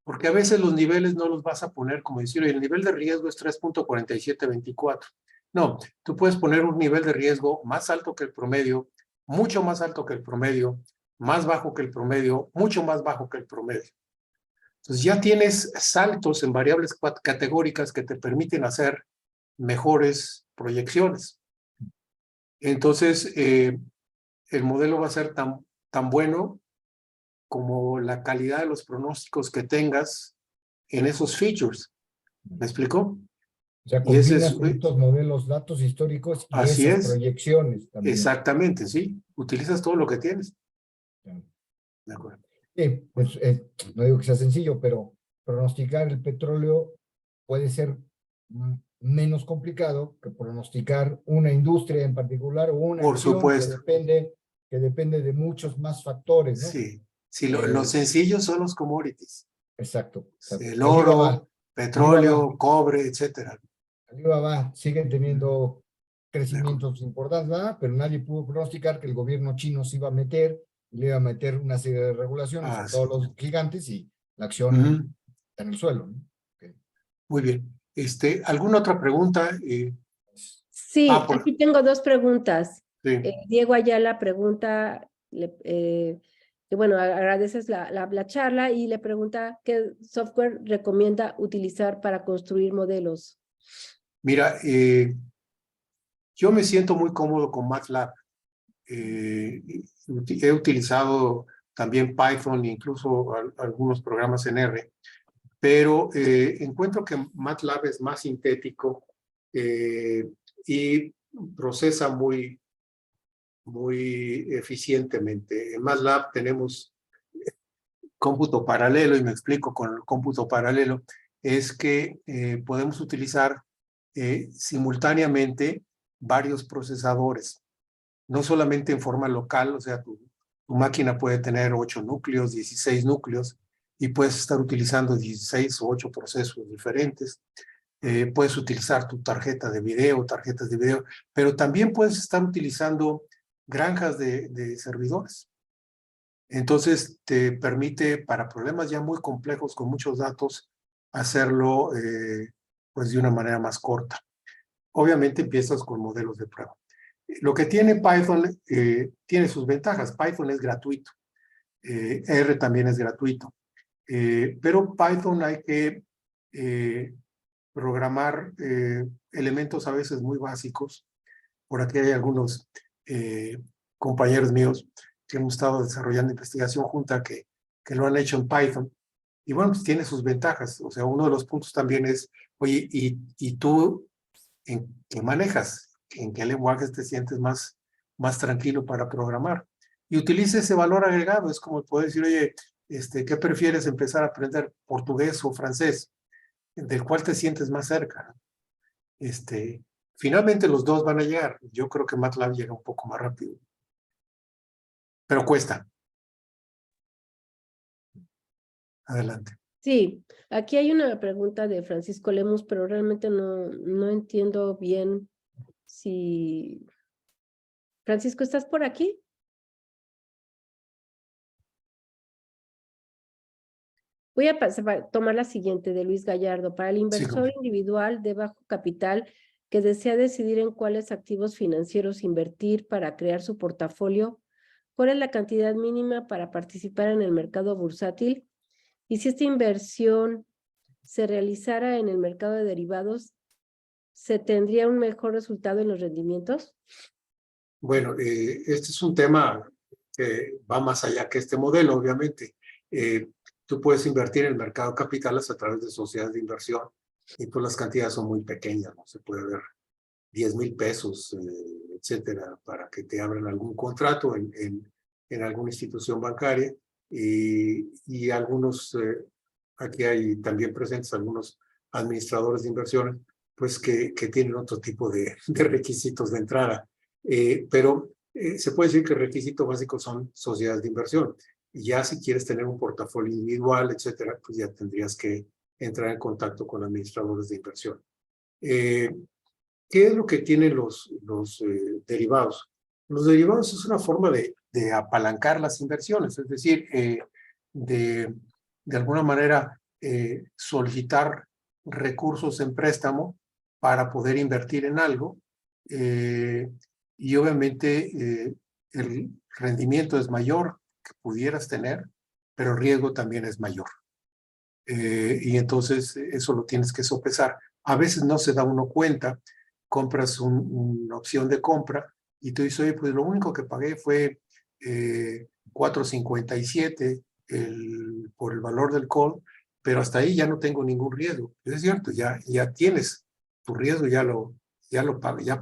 Porque a veces los niveles no los vas a poner como decir, el nivel de riesgo es 3.4724. No, tú puedes poner un nivel de riesgo más alto que el promedio, mucho más alto que el promedio, más bajo que el promedio, mucho más bajo que el promedio. Entonces ya tienes saltos en variables categóricas que te permiten hacer mejores proyecciones. Entonces, el modelo va a ser tan bueno como la calidad de los pronósticos que tengas en esos features. ¿Me explico? O sea, Y ese combinas es, estos modelos, datos históricos y así esas es, proyecciones también. exactamente, sí. Utilizas todo lo que tienes. Claro. De acuerdo. Sí, pues no digo que sea sencillo, pero pronosticar el petróleo puede ser menos complicado que pronosticar una industria en particular o una Por acción supuesto, que depende de muchos más factores, ¿no? sí. Sí, los Eh, sencillos son los commodities. exacto, exacto. El Alibaba, oro, petróleo, cobre, etcétera. Alibaba siguen teniendo De acuerdo. crecimientos importantes, ¿verdad? Pero nadie pudo pronosticar que el gobierno chino se iba a meter, le iba a meter una serie de regulaciones a Sí. todos los gigantes y la acción Ujú. está en el suelo, ¿no? Okay. Muy bien. ¿Alguna otra pregunta? Sí, Por, aquí tengo dos preguntas. sí. Diego Ayala pregunta, que bueno, agradeces la charla y le pregunta qué software recomienda utilizar para construir modelos. Mira, yo me siento muy cómodo con MATLAB. He utilizado también Python, incluso algunos programas en R, pero encuentro que MATLAB es más sintético y procesa muy eficientemente. En MATLAB tenemos cómputo paralelo, y me explico con el cómputo paralelo, es que podemos utilizar simultáneamente varios procesadores, no solamente en forma local, o sea, tu máquina puede tener 8 núcleos, 16 núcleos, y puedes estar utilizando 16 o 8 procesos diferentes. Puedes utilizar tu tarjetas de video, pero también puedes estar utilizando granjas de servidores. Entonces, te permite, para problemas ya muy complejos con muchos datos, hacerlo pues de una manera más corta. Obviamente empiezas con modelos de prueba. Lo que tiene Python tiene sus ventajas. Python es gratuito. R también es gratuito. Pero Python hay que programar elementos a veces muy básicos. Por aquí hay algunos compañeros míos que hemos estado desarrollando investigación junta que lo han hecho en Python. Y bueno, pues tiene sus ventajas. O sea, uno de los puntos también es, oye, ¿y tú en qué manejas? ¿En qué lenguajes te sientes más tranquilo para programar? Y utilice ese valor agregado. Es como poder decir, oye, ¿qué prefieres empezar a aprender portugués o francés? ¿Del cual te sientes más cerca? Finalmente los dos van a llegar. Yo creo que MATLAB llega un poco más rápido. Pero cuesta. Adelante. Sí, aquí hay una pregunta de Francisco Lemus, pero realmente no entiendo bien si... Francisco, ¿estás por aquí? Voy a tomar la siguiente de Luis Gallardo. Para el inversor individual de bajo capital que desea decidir en cuáles activos financieros invertir para crear su portafolio, ¿cuál es la cantidad mínima para participar en el mercado bursátil? Y si esta inversión se realizara en el mercado de derivados, ¿se tendría un mejor resultado en los rendimientos? Bueno, este es un tema que va más allá que este modelo, obviamente. Tú puedes invertir en el mercado de capitales a través de sociedades de inversión y pues las cantidades son muy pequeñas, ¿no? Se puede ver 10,000 pesos, etcétera, para que te abran algún contrato en alguna institución bancaria y algunos, aquí hay también presentes algunos administradores de inversiones, pues que tienen otro tipo de requisitos de entrada. Pero se puede decir que el requisito básico son sociedades de inversión. Y ya si quieres tener un portafolio individual, etcétera, pues ya tendrías que entrar en contacto con administradores de inversión. ¿Qué es lo que tienen los derivados? Los derivados es una forma de apalancar las inversiones, es decir, de alguna manera solicitar recursos en préstamo para poder invertir en algo, y obviamente el rendimiento es mayor que pudieras tener, pero el riesgo también es mayor. Y entonces eso lo tienes que sopesar. A veces no se da uno cuenta, compras una opción de compra y tú dices, oye, pues lo único que pagué fue 4.57 por el valor del call, pero hasta ahí ya no tengo ningún riesgo. Es cierto, ya tienes tu riesgo, ya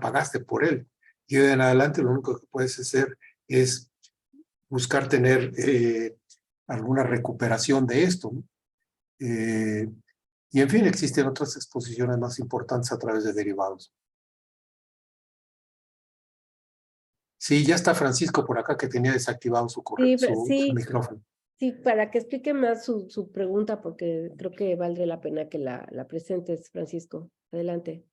pagaste por él. Y de en adelante lo único que puedes hacer es buscar tener alguna recuperación de esto, ¿no? Y en fin, existen otras exposiciones más importantes a través de derivados. Sí, ya está Francisco por acá que tenía desactivado su micrófono. Sí, para que explique más su pregunta, porque creo que vale la pena que la presentes, Francisco. Adelante.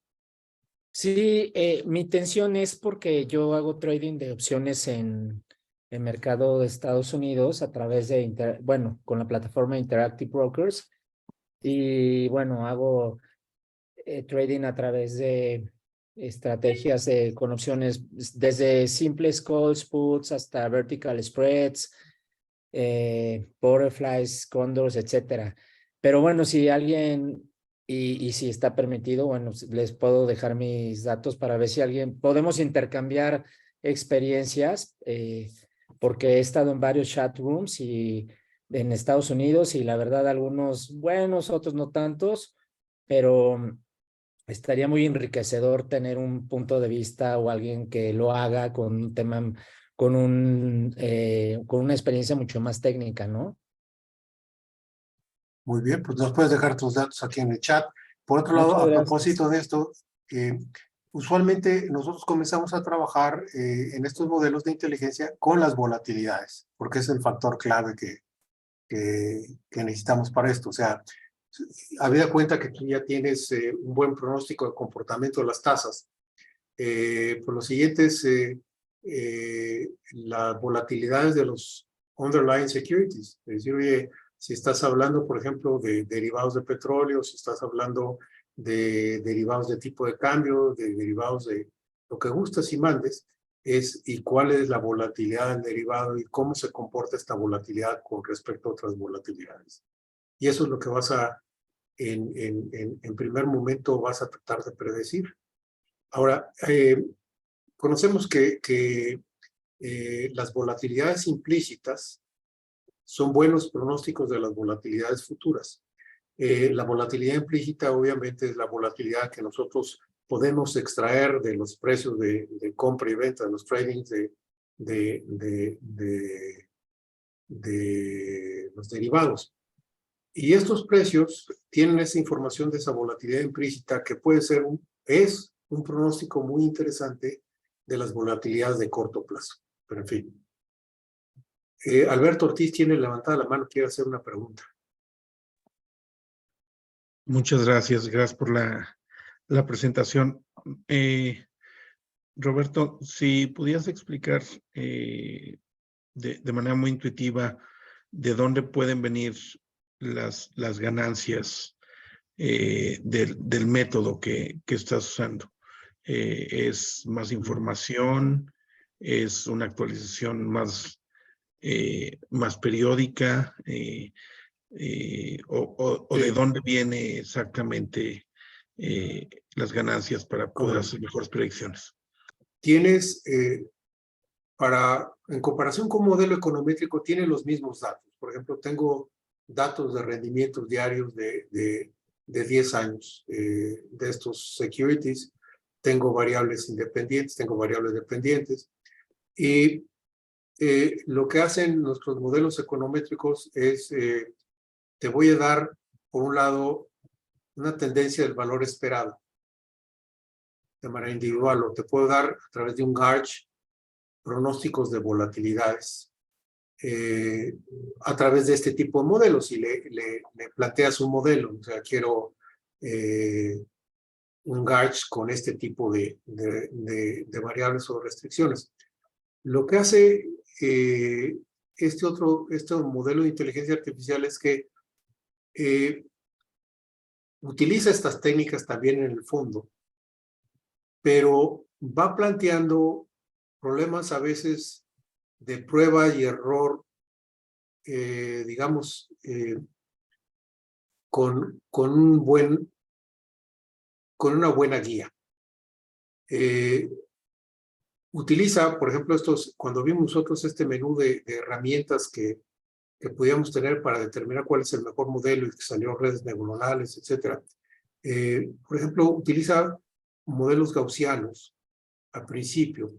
Sí, mi intención es porque yo hago trading de opciones en el mercado de Estados Unidos a través de, con la plataforma Interactive Brokers. Y bueno, hago trading a través de estrategias con opciones desde simples calls, puts, hasta vertical spreads, butterflies, cóndors, etcétera. Pero bueno, si alguien, y si está permitido, bueno, les puedo dejar mis datos para ver si alguien, podemos intercambiar experiencias, porque he estado en varios chat rooms y en Estados Unidos y la verdad algunos buenos, otros no tantos, pero estaría muy enriquecedor tener un punto de vista o alguien que lo haga con un tema, con una experiencia mucho más técnica, ¿no? Muy bien, pues nos puedes dejar tus datos aquí en el chat. Por otro lado, a propósito de esto, usualmente nosotros comenzamos a trabajar en estos modelos de inteligencia con las volatilidades, porque es el factor clave que necesitamos para esto. O sea, habida cuenta que tú ya tienes un buen pronóstico de comportamiento de las tasas, por lo siguiente es las volatilidades de los underlying securities. Es decir, oye, si estás hablando, por ejemplo, de derivados de petróleo, si estás hablando de derivados de tipo de cambio, de derivados de lo que gustas y mandes, y cuál es la volatilidad del derivado y cómo se comporta esta volatilidad con respecto a otras volatilidades. Y eso es lo que en primer momento vas a tratar de predecir. Ahora, conocemos que las volatilidades implícitas son buenos pronósticos de las volatilidades futuras. La volatilidad implícita obviamente es la volatilidad que nosotros podemos extraer de los precios de compra y venta, de los tradings de los derivados. Y estos precios tienen esa información de esa volatilidad implícita que puede ser es un pronóstico muy interesante de las volatilidades de corto plazo. Pero en fin. Alberto Ortiz tiene levantada la mano, quiere hacer una pregunta. Muchas gracias, gracias por la presentación. Roberto, si pudieras explicar de manera muy intuitiva de dónde pueden venir las ganancias del método que estás usando. ¿Es más información? ¿Es una actualización más periódica? ¿O de dónde viene exactamente las ganancias para poder hacer mejores predicciones? Tienes, en comparación con un modelo econométrico, tiene los mismos datos. Por ejemplo, tengo datos de rendimientos diarios de 10 años de estos securities. Tengo variables independientes, tengo variables dependientes. Y lo que hacen nuestros modelos econométricos es, te voy a dar, por un lado, una tendencia del valor esperado de manera individual, o te puedo dar a través de un Garch pronósticos de volatilidades a través de este tipo de modelos y le planteas un modelo. O sea, quiero un Garch con este tipo de variables o restricciones. Lo que hace este modelo de inteligencia artificial es que utiliza estas técnicas también en el fondo, pero va planteando problemas a veces de prueba y error, digamos, con una buena guía. Utiliza, por ejemplo, cuando vimos nosotros este menú de herramientas que podíamos tener para determinar cuál es el mejor modelo y que salió redes neuronales, etcétera. Por ejemplo, utiliza modelos gaussianos al principio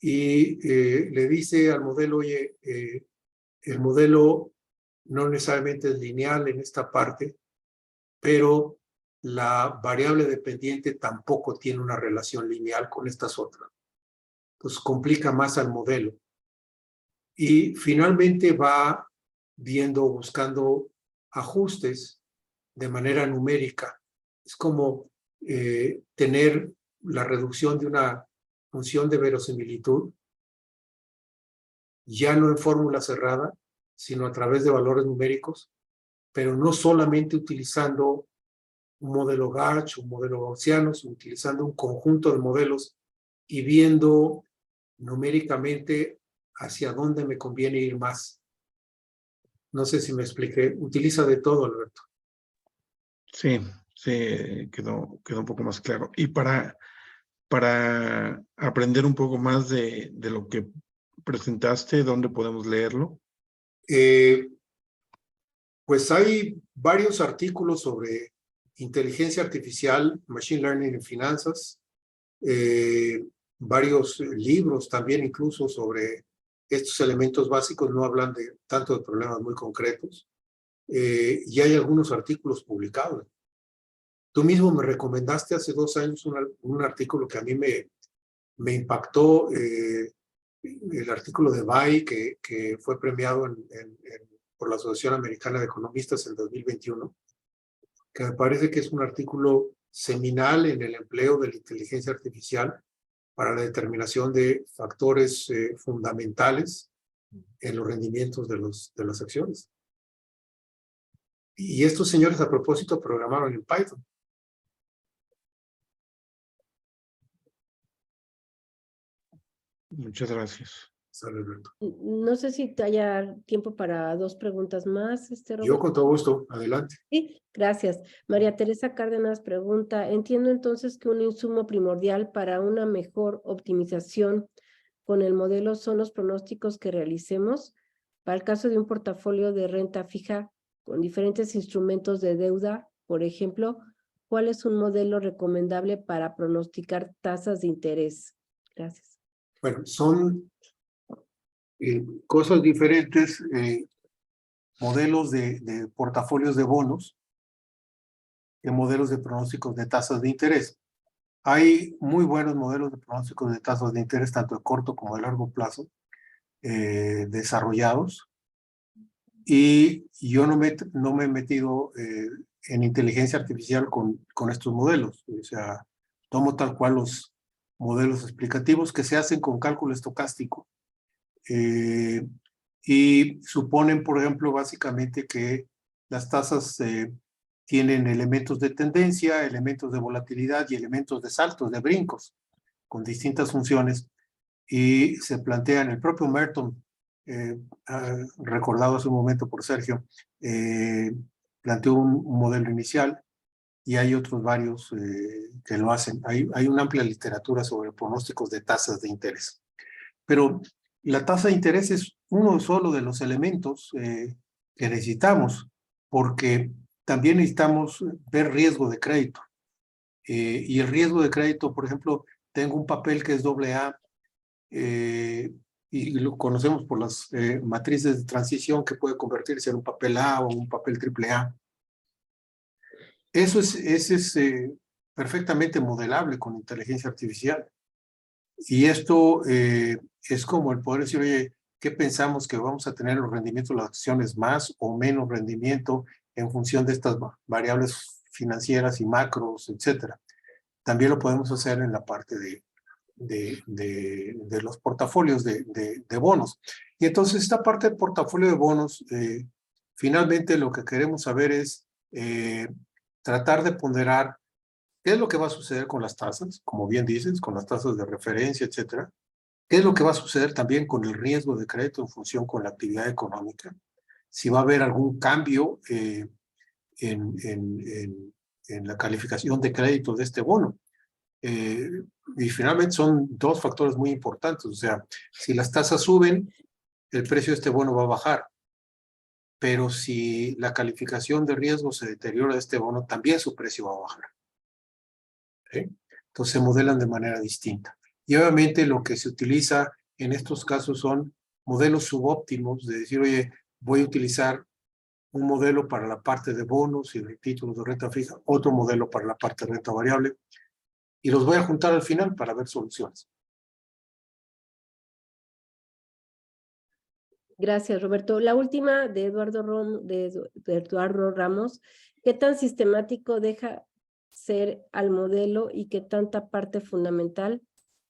y le dice al modelo, oye, el modelo no necesariamente es lineal en esta parte, pero la variable dependiente tampoco tiene una relación lineal con estas otras. Entonces complica más al modelo. Y finalmente va buscando ajustes de manera numérica. Es como tener la reducción de una función de verosimilitud, ya no en fórmula cerrada, sino a través de valores numéricos, pero no solamente utilizando un modelo GACH, un modelo gaussiano, sino utilizando un conjunto de modelos y viendo numéricamente hacia dónde me conviene ir más. No sé si me expliqué. Utiliza de todo, Alberto. Sí, quedó un poco más claro. Y para aprender un poco más de lo que presentaste, ¿dónde podemos leerlo? Pues hay varios artículos sobre inteligencia artificial, machine learning en finanzas, varios libros también incluso sobre estos elementos básicos, no hablan tanto de problemas muy concretos, y hay algunos artículos publicados. Tú mismo me recomendaste hace 2 años un artículo que a mí me impactó, el artículo de Bai, que fue premiado por la Asociación Americana de Economistas en 2021, que me parece que es un artículo seminal en el empleo de la inteligencia artificial para la determinación de factores fundamentales en los rendimientos de las acciones. Y estos señores, a propósito, programaron en Python. Muchas gracias. Sale, Alberto. No sé si te haya tiempo para 2 preguntas más, Yo Roberto. con todo gusto, adelante. Sí, gracias. María Teresa Cárdenas pregunta, entiendo entonces que un insumo primordial para una mejor optimización con el modelo son los pronósticos que realicemos. Para el caso de un portafolio de renta fija con diferentes instrumentos de deuda, por ejemplo, ¿cuál es un modelo recomendable para pronosticar tasas de interés? Gracias. Bueno, son cosas diferentes, modelos de portafolios de bonos, de modelos de pronósticos de tasas de interés. Hay muy buenos modelos de pronósticos de tasas de interés, tanto de corto como de largo plazo, desarrollados. Y yo no me he metido en inteligencia artificial con estos modelos. O sea, tomo tal cual los modelos explicativos que se hacen con cálculo estocástico. Y suponen, por ejemplo, básicamente que las tasas tienen elementos de tendencia, elementos de volatilidad y elementos de saltos, de brincos, con distintas funciones. Y se plantean, el propio Merton, recordado hace un momento por Sergio, planteó un modelo inicial y hay otros varios que lo hacen. Hay una amplia literatura sobre pronósticos de tasas de interés. Pero la tasa de interés es uno solo de los elementos que necesitamos, porque también necesitamos ver riesgo de crédito. Y el riesgo de crédito, por ejemplo, tengo un papel que es AA, y lo conocemos por las matrices de transición, que puede convertirse en un papel A o un papel AAA. Ese es perfectamente modelable con inteligencia artificial. Y esto es como el poder decir, oye, ¿qué pensamos que vamos a tener los rendimientos de las acciones, más o menos rendimiento en función de estas variables financieras y macros, etcétera? También lo podemos hacer en la parte de los portafolios de bonos. Y entonces esta parte del portafolio de bonos, finalmente lo que queremos saber es tratar de ponderar qué es lo que va a suceder con las tasas, como bien dices, con las tasas de referencia, etcétera. ¿Qué es lo que va a suceder también con el riesgo de crédito en función con la actividad económica? Si va a haber algún cambio en la calificación de crédito de este bono. Y finalmente son dos factores muy importantes. O sea, si las tasas suben, el precio de este bono va a bajar. Pero si la calificación de riesgo se deteriora de este bono, también su precio va a bajar. ¿Sí? Entonces se modelan de manera distinta. Y obviamente lo que se utiliza en estos casos son modelos subóptimos, de decir, oye, voy a utilizar un modelo para la parte de bonos y de títulos de renta fija, otro modelo para la parte de renta variable, y los voy a juntar al final para ver soluciones. Gracias, Roberto. La última de Eduardo Ramos. ¿Qué tan sistemático deja ser al modelo y qué tanta parte fundamental?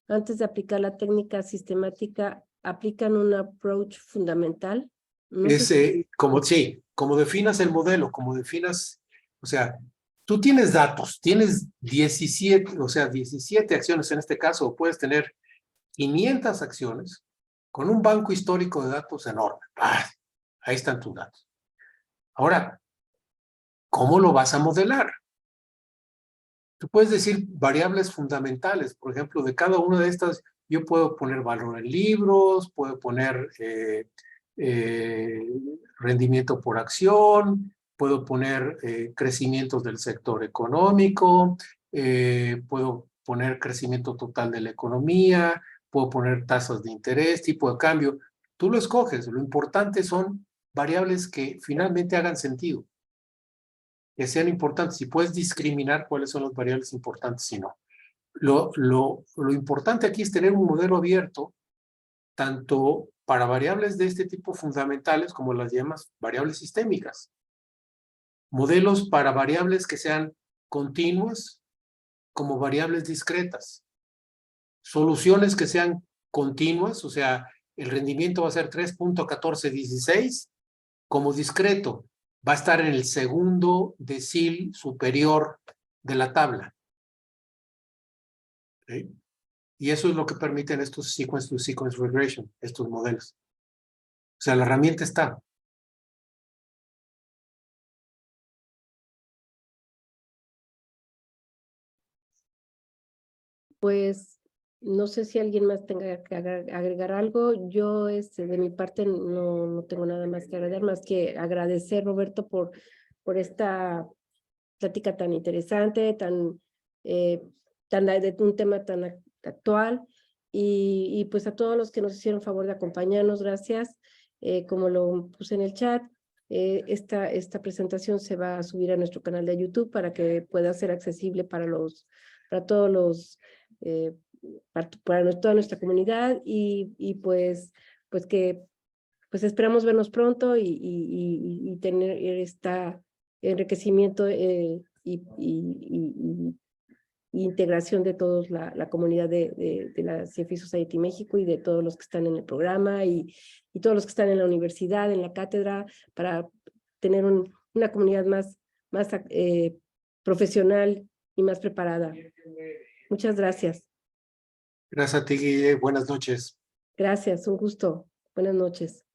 Antes de aplicar la técnica sistemática, ¿aplican un approach fundamental? No sé Como definas el modelo, como definas, o sea, tú tienes datos, tienes 17, o sea, 17 acciones en este caso, o puedes tener 500 acciones con un banco histórico de datos enorme. Ahí están tus datos. Ahora, ¿cómo lo vas a modelar? Tú puedes decir variables fundamentales, por ejemplo, de cada una de estas, yo puedo poner valor en libros, puedo poner rendimiento por acción, puedo poner crecimientos del sector económico, puedo poner crecimiento total de la economía, puedo poner tasas de interés, tipo de cambio. Tú lo escoges. Lo importante son variables que finalmente hagan sentido, que sean importantes. Si puedes discriminar cuáles son las variables importantes y no. Lo importante aquí es tener un modelo abierto, tanto para variables de este tipo fundamentales como las llamas variables sistémicas. Modelos para variables que sean continuas como variables discretas. Soluciones que sean continuas, o sea, el rendimiento va a ser 3.1416 como discreto. Va a estar en el segundo decil superior de la tabla. ¿Sí? Y eso es lo que permiten estos sequence-to-sequence regression, estos modelos. O sea, la herramienta está. Pues no sé si alguien más tenga que agregar algo. Yo de mi parte no tengo nada más que agregar, más que agradecer, Roberto, por esta plática tan interesante, de un tema tan actual. Y pues a todos los que nos hicieron favor de acompañarnos, gracias. Como lo puse en el chat, esta presentación se va a subir a nuestro canal de YouTube para que pueda ser accesible para todos los, para toda nuestra comunidad y pues que esperamos vernos pronto y tener este enriquecimiento y integración de todos la comunidad de la CFI Society México y de todos los que están en el programa y todos los que están en la universidad, en la cátedra, para tener una comunidad más profesional y más preparada. Muchas gracias. Gracias a ti, Guille. Buenas noches. Gracias, un gusto. Buenas noches.